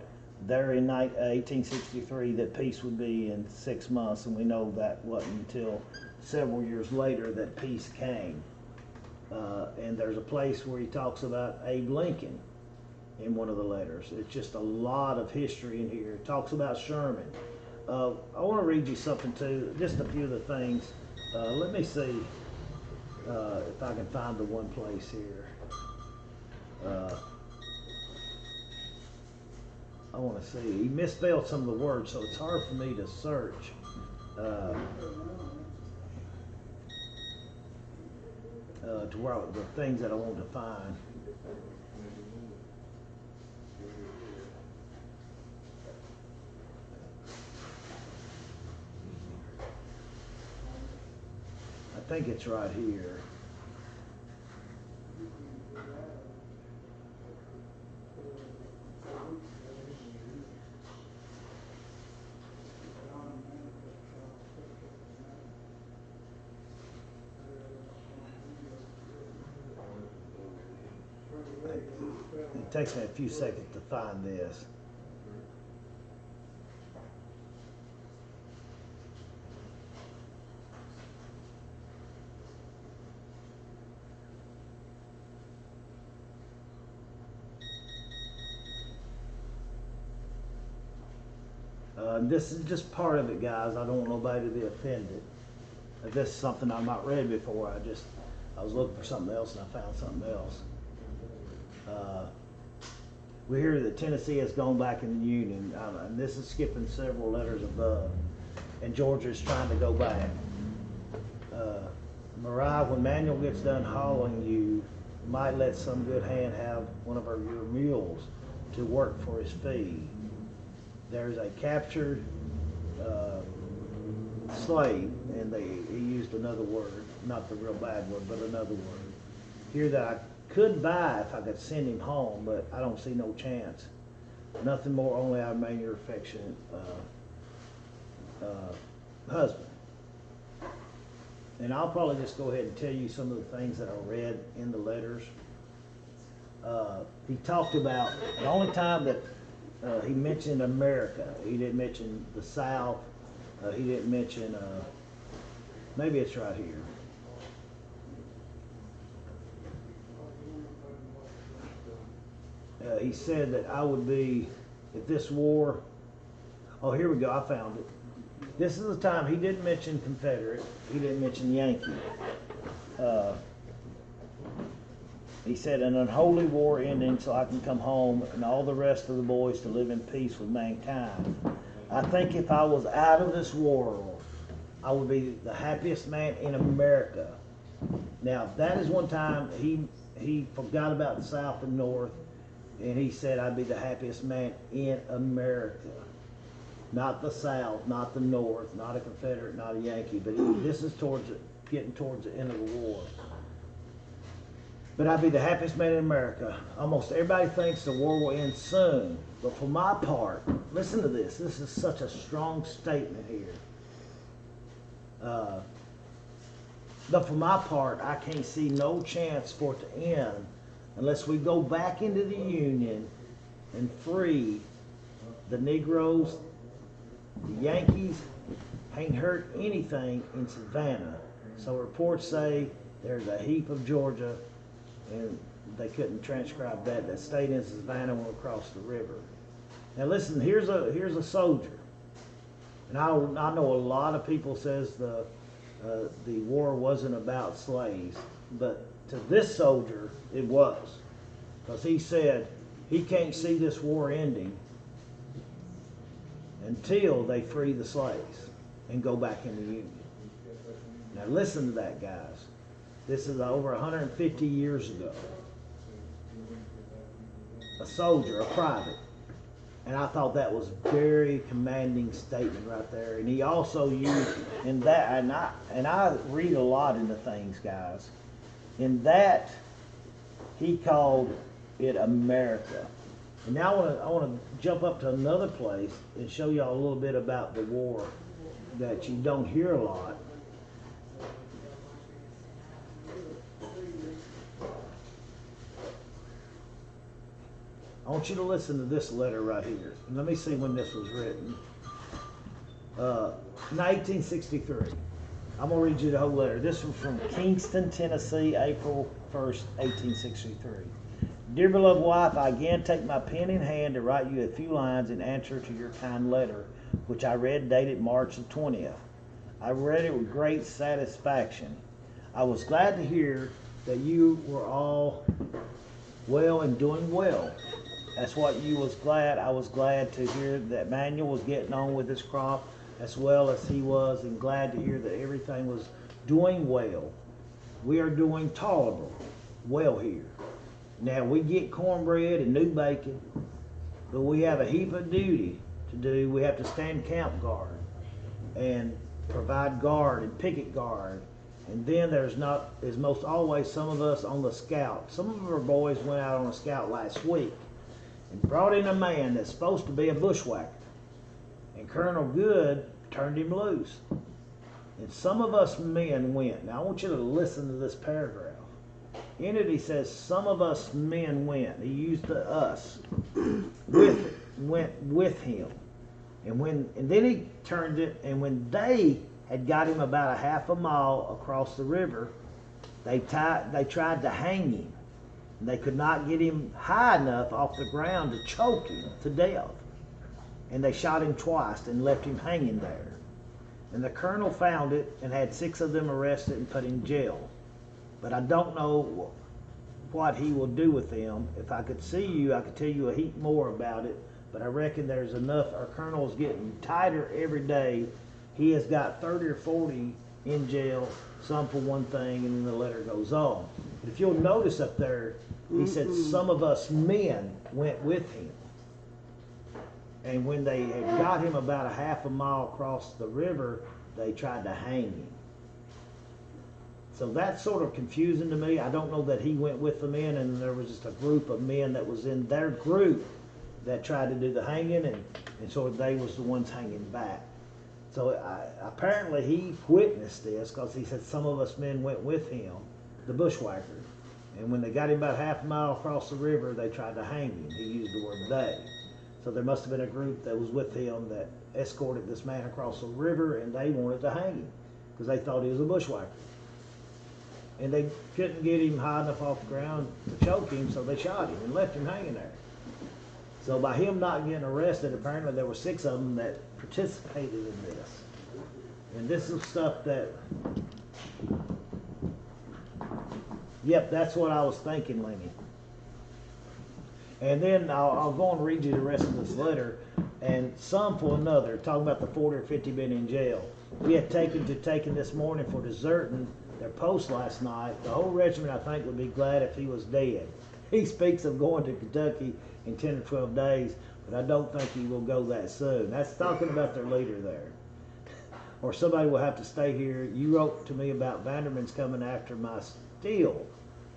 there in 1863 that peace would be in 6 months, and we know that wasn't until several years later that peace came. And there's a place where he talks about Abe Lincoln in one of the letters. It's just a lot of history in here. It talks about Sherman. I want to read you something too, just a few of the things. Let me see if I can find the one place here. I want to see. He misspelled some of the words, so it's hard for me to search. To where the things that I want to find. I think it's right here. It takes me a few seconds to find this. This is just part of it, guys. I don't want nobody to be offended. If this is something I've not read before, I was looking for something else and I found something else. We hear that Tennessee has gone back in the Union, and this is skipping several letters above, and Georgia is trying to go back. Mariah, when Manuel gets done hauling you, might let some good hand have one of your mules to work for his fee. There's a captured slave, and he used another word, not the real bad word, but another word here that I could buy if I could send him home, but I don't see no chance. Nothing more, only I remain your affectionate husband. And I'll probably just go ahead and tell you some of the things that I read in the letters. He talked about the only time that he mentioned America. He didn't mention the South. He didn't mention, maybe it's right here. He said that I would be, if this war, oh, here we go, I found it. This is the time he didn't mention Confederate, he didn't mention Yankee. He said an unholy war ending so I can come home and all the rest of the boys to live in peace with mankind. I think if I was out of this world, I would be the happiest man in America. Now, that is one time he forgot about the South and North, and he said I'd be the happiest man in America. Not the South, not the North, not a Confederate, not a Yankee, but this is getting towards the end of the war. But I'd be the happiest man in America. Almost everybody thinks the war will end soon. But for my part, listen to this. This is such a strong statement here. But for my part, I can't see no chance for it to end unless we go back into the Union and free the Negroes. The Yankees ain't hurt anything in Savannah. So reports say there's a heap of Georgia, and they couldn't transcribe that stayed in Savannah and went across the river. Now listen, here's a soldier. And I know a lot of people says the war wasn't about slaves, but to this soldier it was. Because he said he can't see this war ending until they free the slaves and go back in the Union. Now listen to that, guys. This is over 150 years ago. A soldier, a private. And I thought that was a very commanding statement right there. And he also used in that, and I read a lot into things, guys. In that, he called it America. And now I want to jump up to another place and show y'all a little bit about the war that you don't hear a lot. I want you to listen to this letter right here. Let me see when this was written. 1963. I'm going to read you the whole letter. This was from Kingston, Tennessee, April 1st, 1863. Dear beloved wife, I again take my pen in hand to write you a few lines in answer to your kind letter, which I read dated March the 20th. I read it with great satisfaction. I was glad to hear that you were all well and doing well. That's what you was glad. I was glad to hear that Manuel was getting on with his crop as well as he was, and glad to hear that everything was doing well. We are doing tolerable well here. Now we get cornbread and new bacon, but we have a heap of duty to do. We have to stand camp guard and provide guard and picket guard. And then there's most always some of us on the scout. Some of our boys went out on a scout last week and brought in a man that's supposed to be a bushwhacker. And Colonel Good turned him loose. And some of us men went. Now I want you to listen to this paragraph. In it he says, some of us men went. He used the us. Went with him. And then he turned it, and when they had got him about a half a mile across the river, they tried to hang him. They could not get him high enough off the ground to choke him to death. And they shot him twice and left him hanging there. And the colonel found it and had 6 of them arrested and put in jail. But I don't know what he will do with them. If I could see you, I could tell you a heap more about it, but I reckon there's enough. Our colonel's getting tighter every day. He has got 30 or 40 in jail, some for one thing, and then the letter goes on. But if you'll notice up there, he said some of us men went with him. And when they had got him about a half a mile across the river, they tried to hang him. So that's sort of confusing to me. I don't know that he went with the men and there was just a group of men that was in their group that tried to do the hanging, and sort of they was the ones hanging back. So apparently he witnessed this, because he said some of us men went with him, the bushwhacker. And when they got him about half a mile across the river, they tried to hang him. He used the word they. So there must have been a group that was with him that escorted this man across the river, and they wanted to hang him because they thought he was a bushwhacker. And they couldn't get him high enough off the ground to choke him, so they shot him and left him hanging there. So by him not getting arrested, apparently there were 6 of them that participated in this. And this is stuff that, yep, that's what I was thinking, Lenny. And then I'll go and read you the rest of this letter. And some for another, talking about the 40 or 50 been in jail. We had taken this morning for deserting their post last night. The whole regiment, I think, would be glad if he was dead. He speaks of going to Kentucky in 10 or 12 days, but I don't think he will go that soon. That's talking about their leader there. Or somebody will have to stay here. You wrote to me about Vanderman's coming after my steel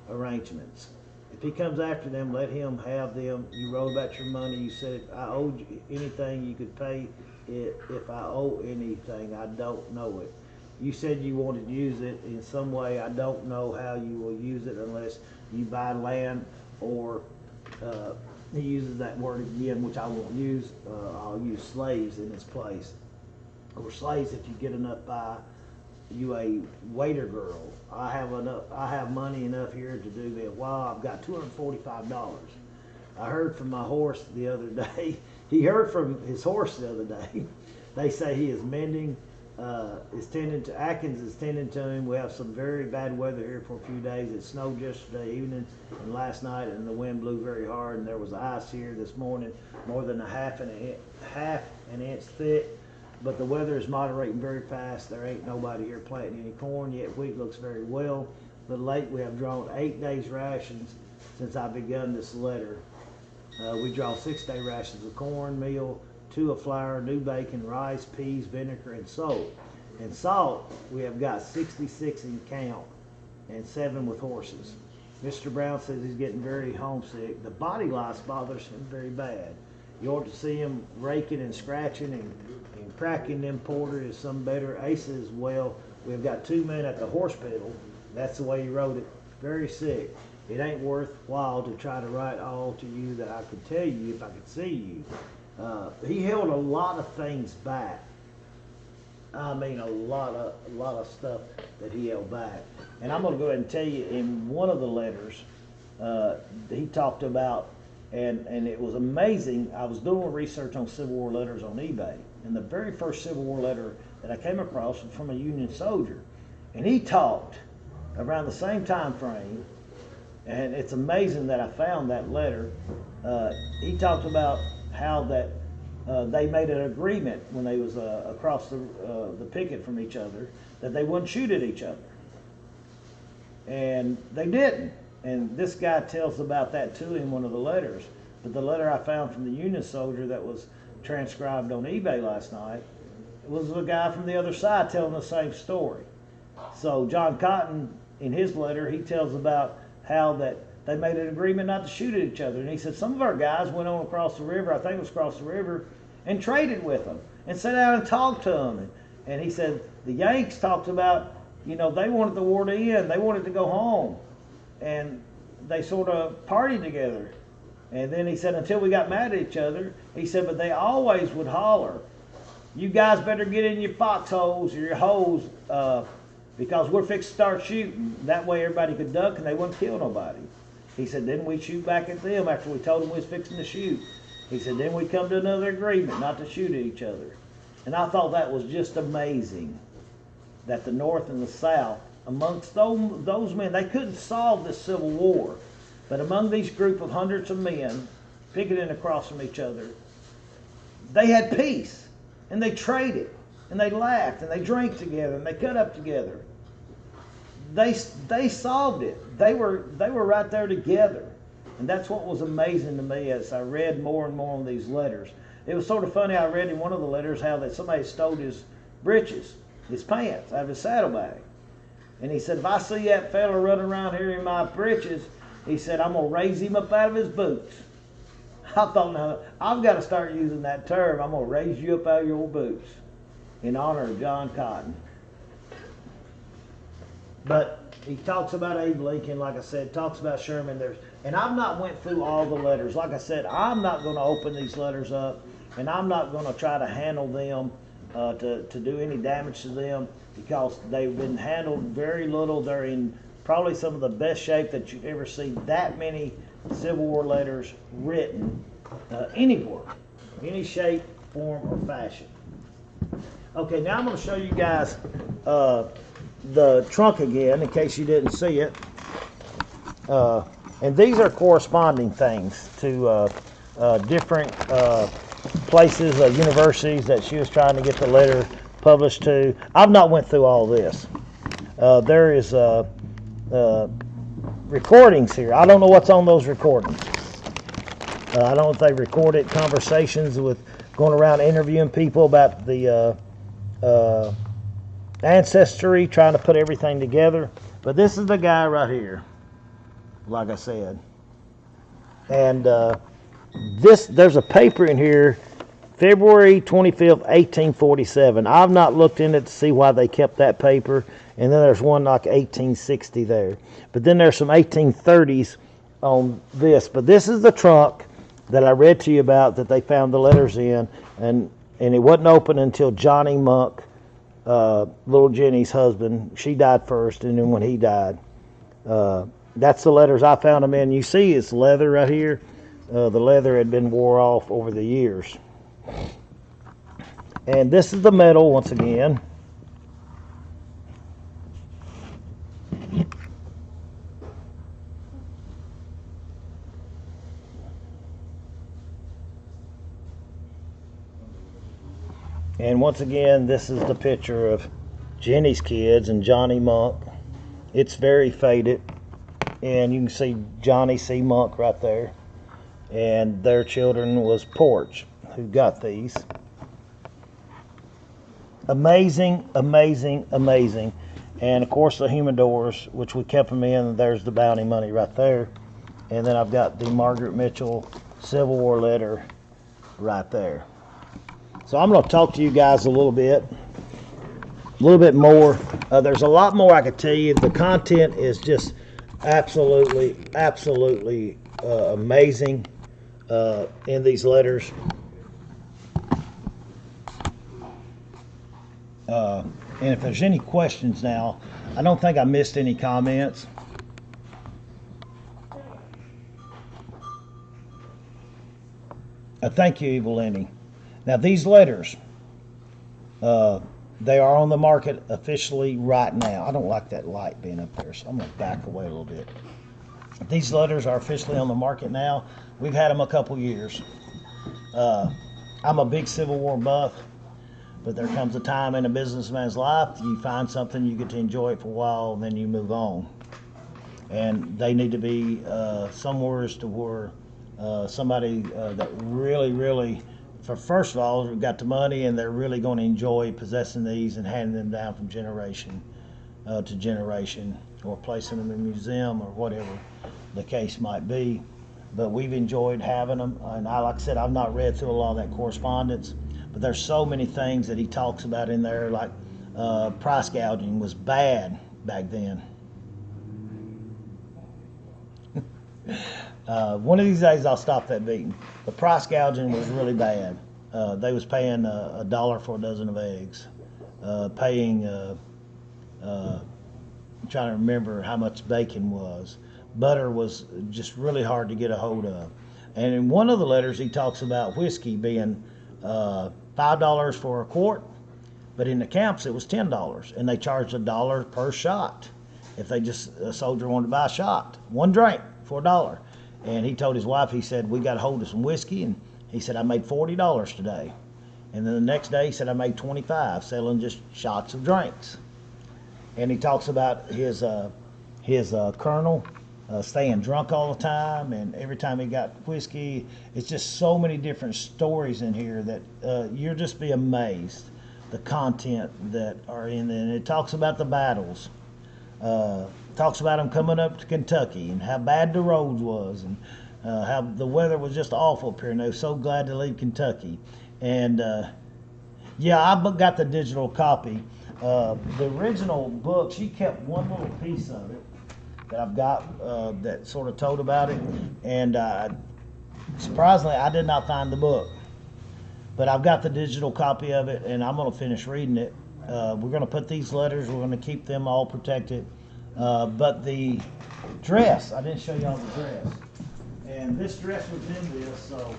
arrangements. If he comes after them, let him have them. You wrote about your money. You said if I owed you anything, you could pay it. If I owe anything, I don't know it. You said you wanted to use it in some way. I don't know how you will use it unless you buy land, or he uses that word again, which I won't use. I'll use slaves in its place. Or slaves, if you get enough by you a waiter girl. I have money enough here to do that. Wow, I've got $245. I heard from my horse the other day. He heard from his horse the other day. They say he is mending. Atkins is tending to him. We have some very bad weather here for a few days. It snowed yesterday evening and last night, and the wind blew very hard, and there was ice here this morning, more than a half an inch thick. But the weather is moderating very fast. There ain't nobody here planting any corn yet. Wheat looks very well. But late we have drawn 8 days rations since I begun this letter. We draw 6-day rations of corn, meal, 2 of flour, new bacon, rice, peas, vinegar, and salt. And salt, we have got 66 in count, and 7 with horses. Mr. Brown says he's getting very homesick. The body lice bothers him very bad. You ought to see him raking and scratching and cracking them porters. Is some better. Asa as well. We've got 2 men at the horse pedal. That's the way he wrote it. Very sick. It ain't worthwhile to try to write all to you that I could tell you if I could see you. He held a lot of things back. I mean, a lot of stuff that he held back. And I'm going to go ahead and tell you, in one of the letters, he talked about, and it was amazing. I was doing research on Civil War letters on eBay, and the very first Civil War letter that I came across was from a Union soldier. And he talked around the same time frame, and it's amazing that I found that letter. He talked about how that they made an agreement when they was across the picket from each other that they wouldn't shoot at each other. And they didn't. And this guy tells about that too in one of the letters. But the letter I found from the Union soldier that was transcribed on eBay last night was a guy from the other side telling the same story. So John Cotton, in his letter, he tells about how that they made an agreement not to shoot at each other. And he said some of our guys went on across the river, I think it was across the river, and traded with them and sat down and talked to them. And he said the Yanks talked about, you know, they wanted the war to end. They wanted to go home. And they sort of partied together. And then he said until we got mad at each other, he said, but they always would holler, you guys better get in your foxholes or your holes because we're fixing to start shooting. That way everybody could duck and they wouldn't kill nobody. He said, then we'd shoot back at them after we told them we was fixing to shoot. He said, then we'd come to another agreement not to shoot at each other. And I thought that was just amazing that the North and the South, amongst those men, they couldn't solve this Civil War. But among these group of hundreds of men, picketing across from each other, they had peace, and they traded, and they laughed, and they drank together, and they cut up together. They solved it. They were right there together. And that's what was amazing to me as I read more and more on these letters. It was sort of funny, I read in one of the letters how that somebody stole his breeches, his pants, out of his saddlebag. And he said, if I see that fella running around here in my breeches, he said, I'm going to raise him up out of his boots. I thought, now, I've got to start using that term. I'm going to raise you up out of your boots in honor of John Cotton. But he talks about Abe Lincoln, like I said, talks about Sherman. And I've not went through all the letters. Like I said, I'm not going to open these letters up, and I'm not going to try to handle them to do any damage to them, because they've been handled very little. They're in probably some of the best shape that you've ever seen. That many Civil War letters written anywhere, any shape, form, or fashion. Okay, now I'm going to show you guys the trunk again, in case you didn't see it. And these are corresponding things to different places, universities that she was trying to get the letter published to. I've not went through all this. There is recordings here. I don't know what's on those recordings. I don't know if they recorded conversations with going around interviewing people about the ancestry, trying to put everything together. But this is the guy right here, like I said. And there's a paper in here, February 25th, 1847. I've not looked in it to see why they kept that paper. And then there's one like 1860 there. But then there's some 1830s on this. But this is the trunk that I read to you about that they found the letters in. And it wasn't open until Johnny Monk, little Jenny's husband. She died first, and then when he died, that's the letters I found them in. You see it's leather right here. The leather had been wore off over the years. And this is the metal once again. And once again, this is the picture of Jenny's kids and Johnny Monk. It's very faded. And you can see Johnny C. Monk right there. And their children was Porch, who got these. Amazing, amazing, amazing. And of course the humidors, which we kept them in. There's the bounty money right there. And then I've got the Margaret Mitchell Civil War letter right there. So I'm going to talk to you guys a little bit more. There's a lot more I could tell you. The content is just absolutely, absolutely amazing in these letters. And if there's any questions now, I don't think I missed any comments. Thank you, Evelyn. Now these letters, they are on the market officially right now. I don't like that light being up there, so I'm going to back away a little bit. These letters are officially on the market now. We've had them a couple years. I'm a big Civil War buff, but there comes a time in a businessman's life you find something, you get to enjoy it for a while, and then you move on. And they need to be somewhere as to where somebody that really, first of all, got the money and they're really going to enjoy possessing these and handing them down from generation to generation, or placing them in a museum or whatever the case might be. But we've enjoyed having them, and like I said, I've not read through a lot of that correspondence, but there's so many things that he talks about in there, like price gouging was bad back then. One of these days I'll stop that beating. The price gouging was really bad. They was paying $1 for a dozen of eggs, I'm trying to remember how much bacon was. Butter was just really hard to get a hold of. And in one of the letters he talks about whiskey being $5 for a quart, but in the camps it was $10, and they charged $1 per shot if a soldier wanted to buy a shot, one drink. for $1. And he told his wife, he said, we got a hold of some whiskey, and he said, I made $40 today. And then the next day he said, I made 25 selling just shots of drinks. And he talks about his colonel staying drunk all the time, and every time he got whiskey. It's just so many different stories in here that you'll just be amazed the content that are in there. And it talks about the battles. Talks about him coming up to Kentucky and how bad the roads was, and how the weather was just awful up here, and they were so glad to leave Kentucky. And yeah, I got the digital copy. The original book, she kept one little piece of it that I've got that sort of told about it, and surprisingly, I did not find the book, but I've got the digital copy of it, and I'm going to finish reading it. We're going to put these letters, we're going to keep them all protected. But the dress, I didn't show y'all the dress. And this dress was in this, so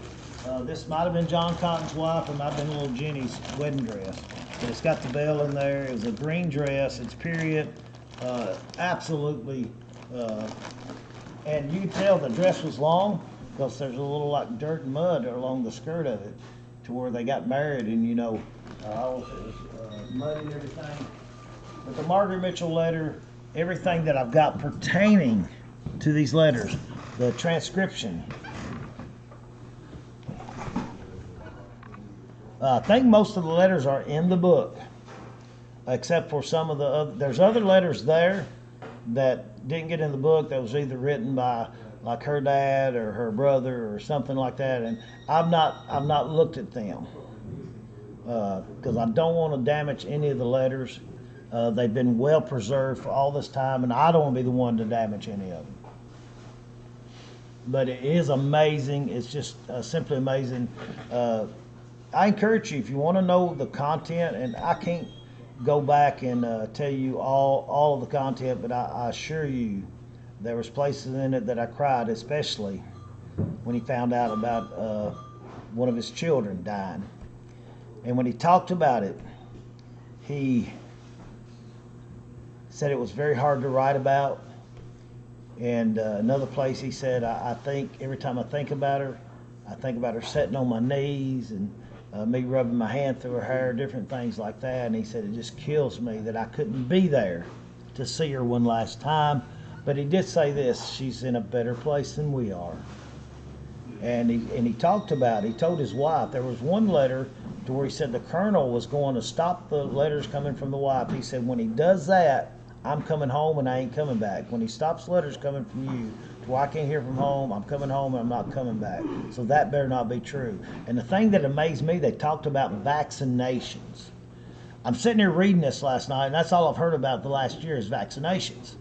this might have been John Cotton's wife, or might have been little Jenny's wedding dress. But it's got the bell in there. It was a green dress. It's period. Absolutely. And you can tell the dress was long because there's a little like dirt and mud along the skirt of it to where they got married, and you know, all it was mud and everything. But the Margaret Mitchell letter, everything that I've got pertaining to these letters, the transcription. I think most of the letters are in the book, except for some of the other. There's other letters there that didn't get in the book that was either written by like her dad or her brother or something like that, and I've not looked at them because I don't want to damage any of the letters. They've been well preserved for all this time, and I don't want to be the one to damage any of them. But it is amazing. It's just simply amazing. I encourage you, if you want to know the content, and I can't go back and tell you all of the content, but I assure you there was places in it that I cried, especially when he found out about one of his children dying. And when he talked about it, he said it was very hard to write about. And another place he said, I think every time I think about her sitting on my knees, and me rubbing my hand through her hair, different things like that. And he said, it just kills me that I couldn't be there to see her one last time. But he did say this, she's in a better place than we are. And he talked about, he told his wife, there was one letter to where he said the colonel was going to stop the letters coming from the wife. He said, when he does that, I'm coming home and I ain't coming back. When he stops letters coming from you to where I can't hear from home, I'm coming home and I'm not coming back. So that better not be true. And the thing that amazed me, they talked about vaccinations. I'm sitting here reading this last night, and that's all I've heard about the last year is vaccinations.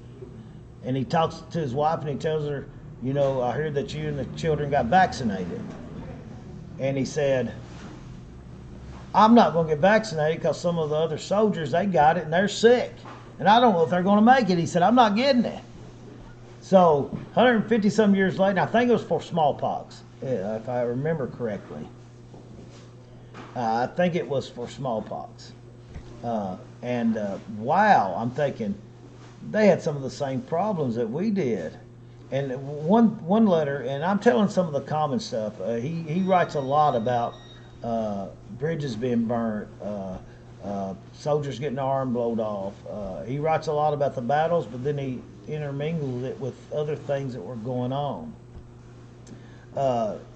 And he talks to his wife and he tells her, you know, I heard that you and the children got vaccinated. And he said, I'm not going to get vaccinated because some of the other soldiers, they got it and they're sick. And I don't know if they're going to make it. He said, I'm not getting it. So 150 some years later, I think it was for smallpox, if I remember correctly. I think it was for smallpox. Wow, I'm thinking they had some of the same problems that we did. And one letter, and I'm telling some of the common stuff. He writes a lot about bridges being burnt, soldiers getting their arm blowed off. He writes a lot about the battles, but then he intermingles it with other things that were going on.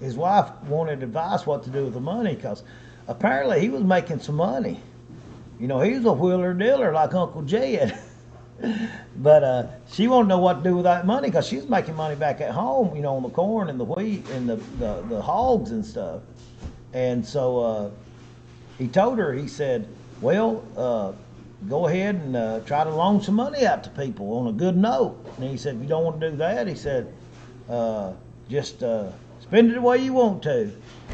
His wife wanted advice what to do with the money because apparently he was making some money. You know, he was a wheeler dealer like Uncle Jed. But she wanted to know what to do with that money because she was making money back at home, you know, on the corn and the wheat and the hogs and stuff. And so he told her, he said, well, go ahead and try to loan some money out to people on a good note. And he said, if you don't want to do that, he said, just spend it the way you want to.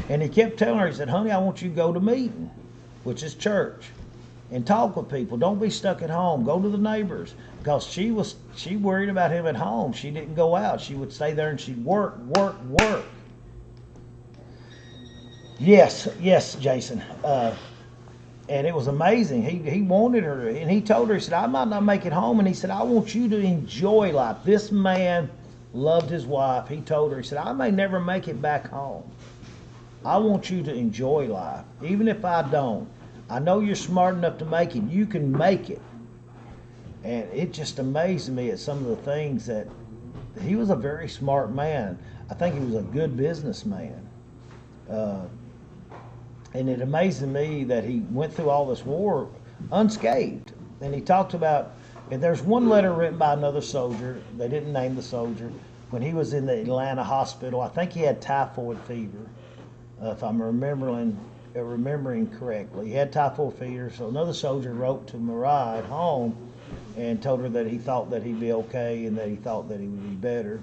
And he kept telling her, he said, honey, I want you to go to meeting, which is church, and talk with people. Don't be stuck at home. Go to the neighbors. Because she worried about him at home. She didn't go out. She would stay there and she'd work. Yes, Jason. And it was amazing. He wanted her, and he told her, he said, I might not make it home. And he said, I want you to enjoy life. This man loved his wife. He told her, he said, I may never make it back home. I want you to enjoy life. Even if I don't, I know you're smart enough to make it. You can make it. And it just amazed me at some of the things that he was a very smart man. I think he was a good businessman. And it amazed me that he went through all this war unscathed. And he talked about, and there's one letter written by another soldier. They didn't name the soldier. When he was in the Atlanta hospital, I think he had typhoid fever, if I'm remembering correctly. He had typhoid fever, so another soldier wrote to Murray at home and told her that he thought that he'd be okay and that he thought that he would be better.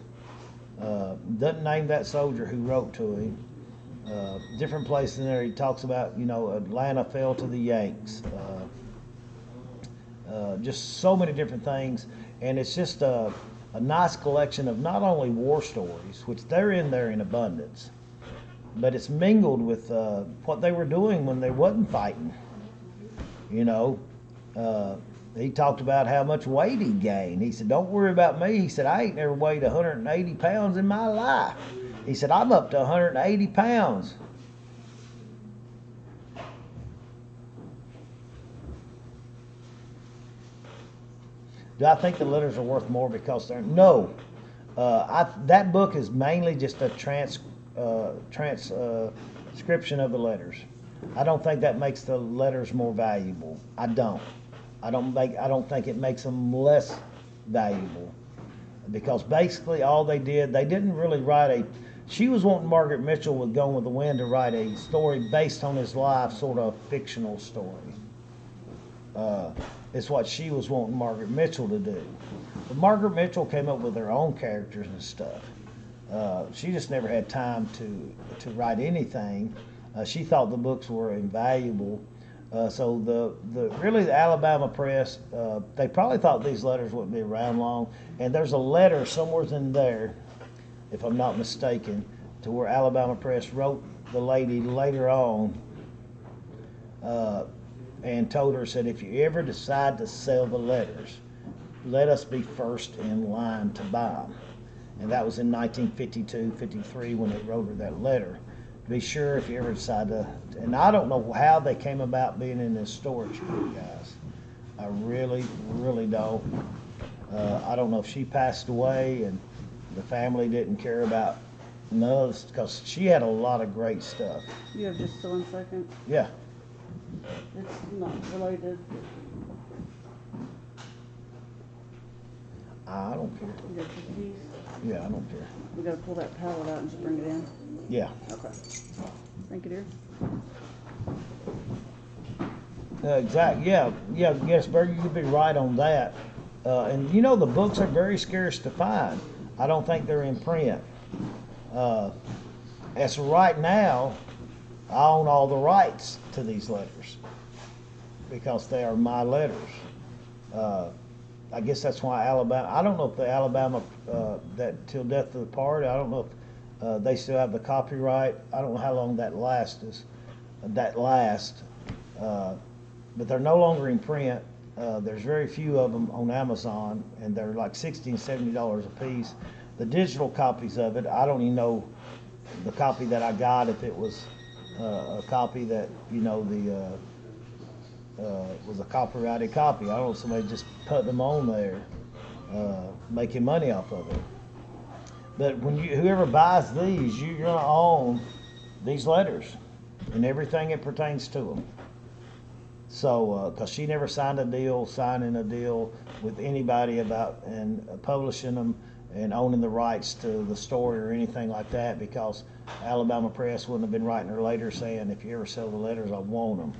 Doesn't name that soldier who wrote to him. Different places in there he talks about, Atlanta fell to the Yanks. Just so many different things. And it's just a nice collection of not only war stories, which they're in there in abundance, but it's mingled with what they were doing when they wasn't fighting. He talked about how much weight he gained. He said, don't worry about me. He said, I ain't never weighed 180 pounds in my life. He said, I'm up to 180 pounds. Do I think the letters are worth more because they're... No. That book is mainly just a transcription of the letters. I don't think that makes the letters more valuable. I don't think it makes them less valuable, because basically all they didn't really write she was wanting Margaret Mitchell with Gone with the Wind to write a story based on his life, sort of a fictional story. It's what she was wanting Margaret Mitchell to do. But Margaret Mitchell came up with her own characters and stuff. She just never had time to write anything. She thought the books were invaluable. So the Alabama press, they probably thought these letters wouldn't be around long. And there's a letter somewhere in there, if I'm not mistaken, to where Alabama press wrote the lady later on and told her, said, if you ever decide to sell the letters, let us be first in line to buy them. And that was in 1952, 53 when they wrote her that letter. Be sure if you ever decide to, and I don't know how they came about being in this storage unit, guys. I really, really don't. I don't know if she passed away and the family didn't care about none of this, because she had a lot of great stuff. You have just 1 second? Yeah. It's not related. I don't care. You got your keys? Yeah, I don't care. We gotta pull that pallet out and just bring it in? Yeah. Okay. Thank you, dear. Exactly. Yeah. Gettysburg, you'd be right on that. And the books are very scarce to find. I don't think they're in print. As of right now, I own all the rights to these letters because they are my letters. I guess that's why Alabama, I don't know if the Alabama, that Till Death of the Party, I don't know if they still have the copyright. I don't know how long that lasts. But they're no longer in print. There's very few of them on Amazon, and they're like $60 and $70 a piece. The digital copies of it, I don't even know the copy that I got, if it was a copy that, was a copyrighted copy. I don't know if somebody just put them on there, making money off of it. But when whoever buys these, you're going to own these letters and everything that pertains to them. So, because she never signing a deal with anybody about and publishing them and owning the rights to the story or anything like that, because Alabama Press wouldn't have been writing her later saying, if you ever sell the letters, I want them.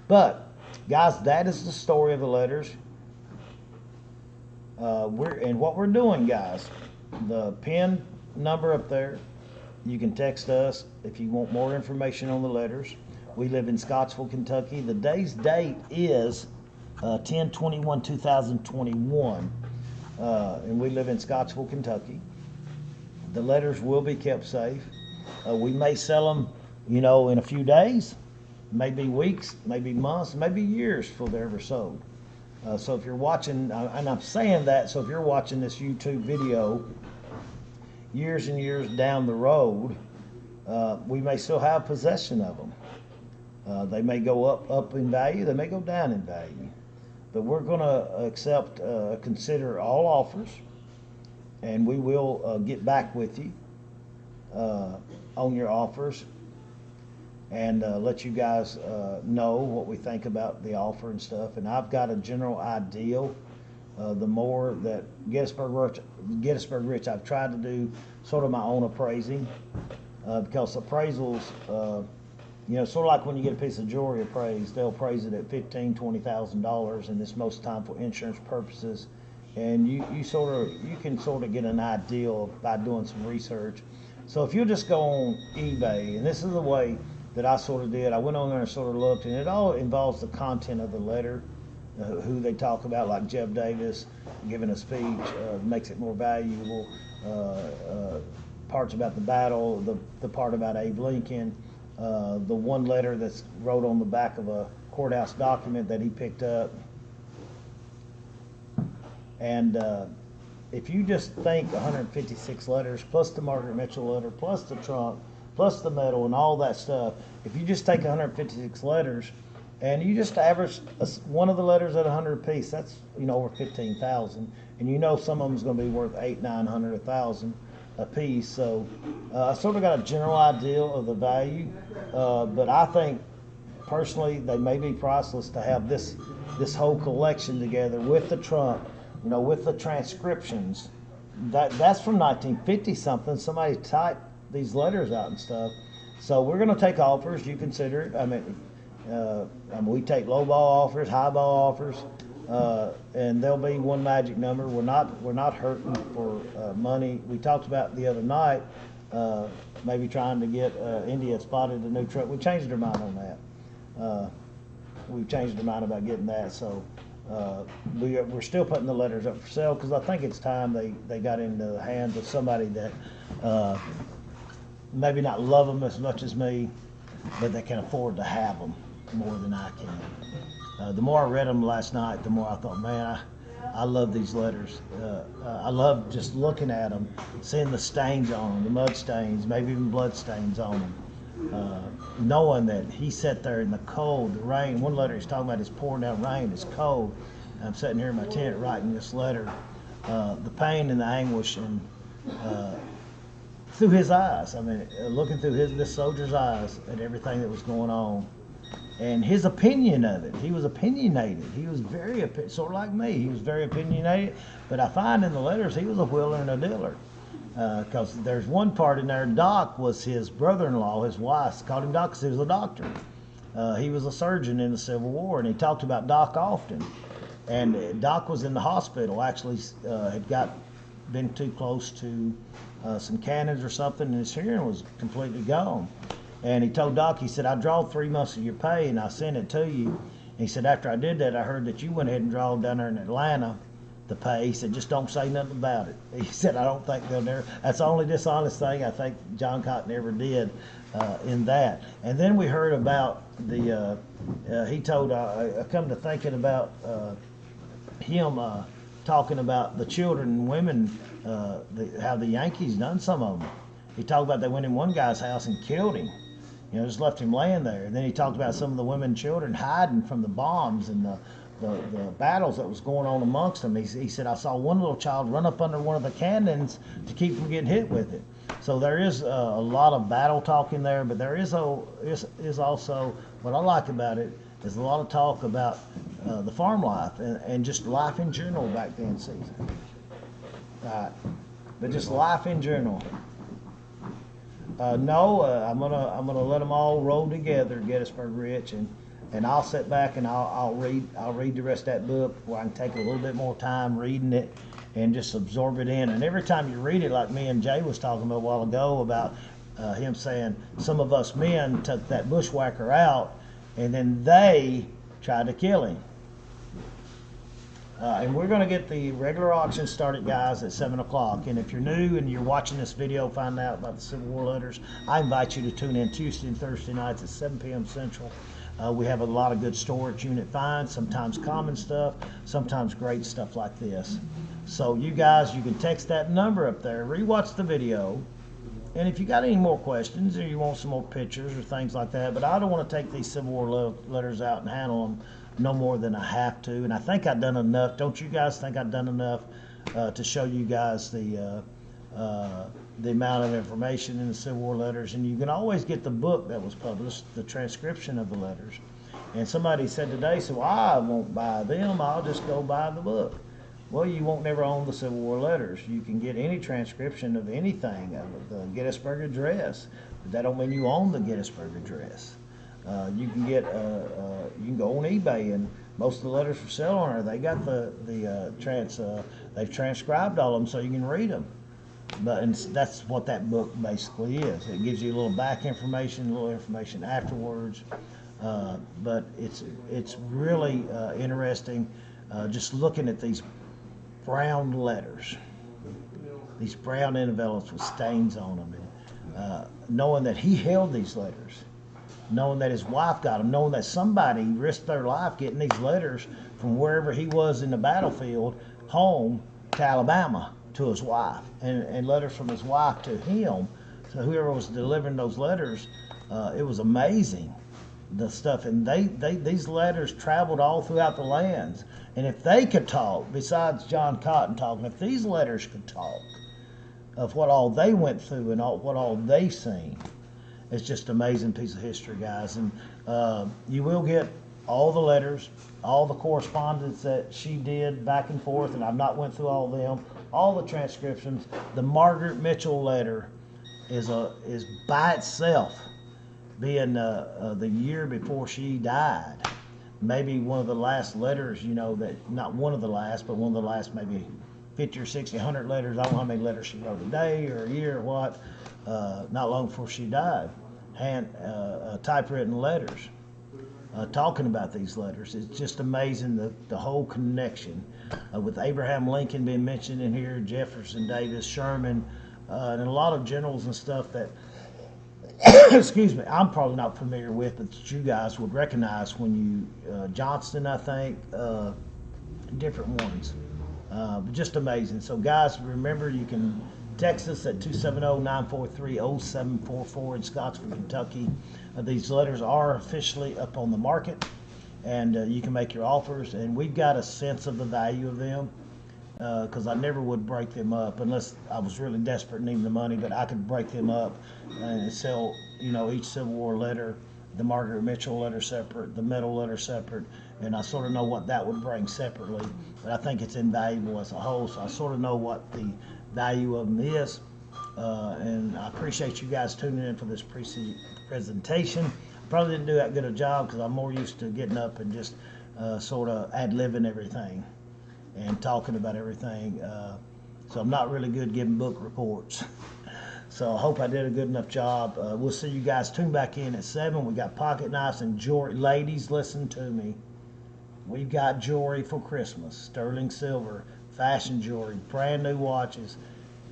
But, guys, that is the story of the letters. And what we're doing, guys, the PIN number up there, you can text us if you want more information on the letters. We live in Scottsville, Kentucky. The day's date is 10/21/2021, and we live in Scottsville, Kentucky. The letters will be kept safe. We may sell them, in a few days, maybe weeks, maybe months, maybe years before they're ever sold. So if you're watching, and I'm saying that, so if you're watching this YouTube video years and years down the road, we may still have possession of them. They may go up in value, they may go down in value. But we're going to consider all offers, and we will get back with you on your offers, and let you guys know what we think about the offer and stuff. And I've got a general idea. The more that Gettysburg Rich, I've tried to do sort of my own appraising, because appraisals, sort of like when you get a piece of jewelry appraised, they'll appraise it at $15,000-$20,000, and this most of the time for insurance purposes. And you can sort of get an idea by doing some research. So if you just go on eBay, and this is the way that I sort of did, I went on there and sort of looked, and it all involves the content of the letter, who they talk about, like Jeff Davis giving a speech, makes it more valuable, parts about the battle, the part about Abe Lincoln, the one letter that's wrote on the back of a courthouse document that he picked up. And if you just think 156 letters, plus the Margaret Mitchell letter, plus the trunk, plus the medal and all that stuff, if you just take 156 letters and you just average one of the letters at 100 apiece, that's over 15,000, and some of them's going to be worth 800, 900, 1,000 a piece. So I sort of got a general idea of the value, but I think personally they may be priceless to have this whole collection together with the trunk, with the transcriptions. That's from 1950 something. Somebody typed these letters out and stuff. So we're going to take offers. You consider it. I mean, we take low ball offers, high ball offers, and there'll be one magic number. We're not hurting for money. We talked about the other night, maybe trying to get India spotted a new truck. We changed our mind on that. We've changed our mind about getting that. So we're still putting the letters up for sale, because I think it's time they got into the hands of somebody that maybe not love them as much as me, but they can afford to have them more than I can. The more I read them last night, the more I thought, man, I love these letters. I love just looking at them, seeing the stains on them, the mud stains, maybe even blood stains on them. Knowing that he sat there in the cold, the rain. One letter he's talking about is pouring down rain, it's cold. I'm sitting here in my tent writing this letter. The pain and the anguish, and through his eyes, I mean, looking through this soldier's eyes at everything that was going on, and his opinion of it. He was opinionated. He was very, sort of like me, he was very opinionated, but I find in the letters he was a wheeler and a dealer. Because there's one part in there, Doc was his brother-in-law, his wife called him Doc because he was a doctor. He was a surgeon in the Civil War, and he talked about Doc often. And Doc was in the hospital, actually had been too close to some cannons or something, and his hearing was completely gone. And he told Doc, he said, I drawed 3 months of your pay and I sent it to you. And he said, after I did that, I heard that you went ahead and drawed down there in Atlanta the pay. He said, just don't say nothing about it. He said, I don't think they'll never. That's the only dishonest thing I think John Cotton ever did in that. And then we heard about he told, I come to thinking about him talking about the children and women, how the Yankees done some of them. He talked about they went in one guy's house and killed him. Just left him laying there. And then he talked about some of the women and children hiding from the bombs and the battles that was going on amongst them. He said, I saw one little child run up under one of the cannons to keep from getting hit with it. So there is a lot of battle talk in there, but there is also, what I like about it, is a lot of talk about the farm life and just life in general back then, season. Right. But just life in general. No, I'm gonna let them all roll together, Gettysburg Rich, and I'll sit back and I'll read the rest of that book where I can take a little bit more time reading it and just absorb it in. And every time you read it, like me and Jay was talking about a while ago about him saying some of us men took that bushwhacker out and then they tried to kill him. And we're going to get the regular auction started, guys, at 7 o'clock. And if you're new and you're watching this video, find out about the Civil War letters, I invite you to tune in Tuesday and Thursday nights at 7 p.m. Central. We have a lot of good storage unit finds, sometimes common stuff, sometimes great stuff like this. So you guys, you can text that number up there, rewatch the video, and if you got any more questions or you want some more pictures or things like that, but I don't want to take these Civil War letters out and handle them no more than I have to. And I think I've done enough. Don't you guys think I've done enough to show you guys the amount of information in the Civil War letters? And you can always get the book that was published, the transcription of the letters. And somebody said today, so I won't buy them, I'll just go buy the book. Well, you won't never own the Civil War letters. You can get any transcription of anything, of the Gettysburg Address, but that don't mean you own the Gettysburg Address. You can get, you can go on eBay, and most of the letters for sale on there, they got they've transcribed all of them so you can read them. And that's what that book basically is. It gives you a little back information, a little information afterwards. But it's really interesting just looking at these brown letters, these brown envelopes with stains on them, and knowing that he held these letters, knowing that his wife got them, knowing that somebody risked their life getting these letters from wherever he was in the battlefield home to Alabama to his wife, and letters from his wife to him. So whoever was delivering those letters, it was amazing, the stuff. And these letters traveled all throughout the lands. And if they could talk, besides John Cotton talking, if these letters could talk of what all they went through and what all they seen, it's just an amazing piece of history, guys. And you will get all the letters, all the correspondence that she did back and forth, and I've not went through all of them, all the transcriptions. The Margaret Mitchell letter is by itself, being the year before she died, maybe one of the last letters, you know, that, not one of the last, but one of the last maybe 50 or 60, 100 letters. I don't know how many letters she wrote a day or a year or what, not long before she died. Typewritten letters talking about these letters. It's just amazing, the whole connection with Abraham Lincoln being mentioned in here, Jefferson Davis, Sherman, and a lot of generals and stuff that excuse me, I'm probably not familiar with, but that you guys would recognize when you, Johnston, I think, different ones. But just amazing. So guys, remember, you can text us at 270-943-0744 in Scottsville, Kentucky. These letters are officially up on the market, and you can make your offers, and we've got a sense of the value of them. Because I never would break them up unless I was really desperate and needing the money, but I could break them up and sell, you know, each Civil War letter, the Margaret Mitchell letter separate, the medal letter separate, and I sort of know what that would bring separately, but I think it's invaluable as a whole, so I sort of know what the value of them is, and I appreciate you guys tuning in for this presentation. Probably didn't do that good a job because I'm more used to getting up and just sort of ad-libbing everything and talking about everything, so I'm not really good giving book reports. So I hope I did a good enough job. We'll see you guys tune back in at 7. We got pocket knives and jewelry. Ladies, listen to me. We've got jewelry for Christmas, sterling silver, fashion jewelry, brand new watches.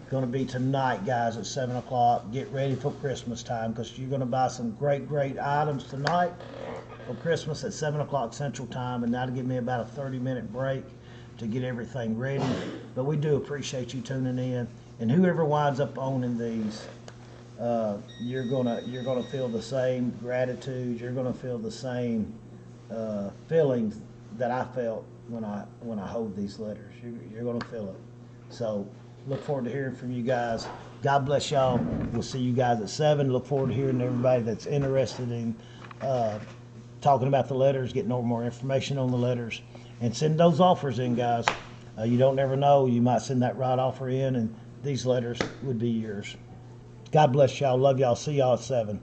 Going to be tonight, guys, at 7 o'clock. Get ready for Christmas time, because you're going to buy some great items tonight for Christmas at 7 o'clock Central Time, and that'll give me about a 30-minute break to get everything ready. But we do appreciate you tuning in, and whoever winds up owning these, you're gonna feel the same gratitude. You're gonna feel the same feelings that I felt when I hold these letters. You're gonna feel it. So look forward to hearing from you guys. God bless y'all. We'll see you guys at 7. Look forward to hearing everybody that's interested in talking about the letters, getting more information on the letters. And send those offers in, guys. You don't never know. You might send that right offer in, and these letters would be yours. God bless y'all. Love y'all. See y'all at 7.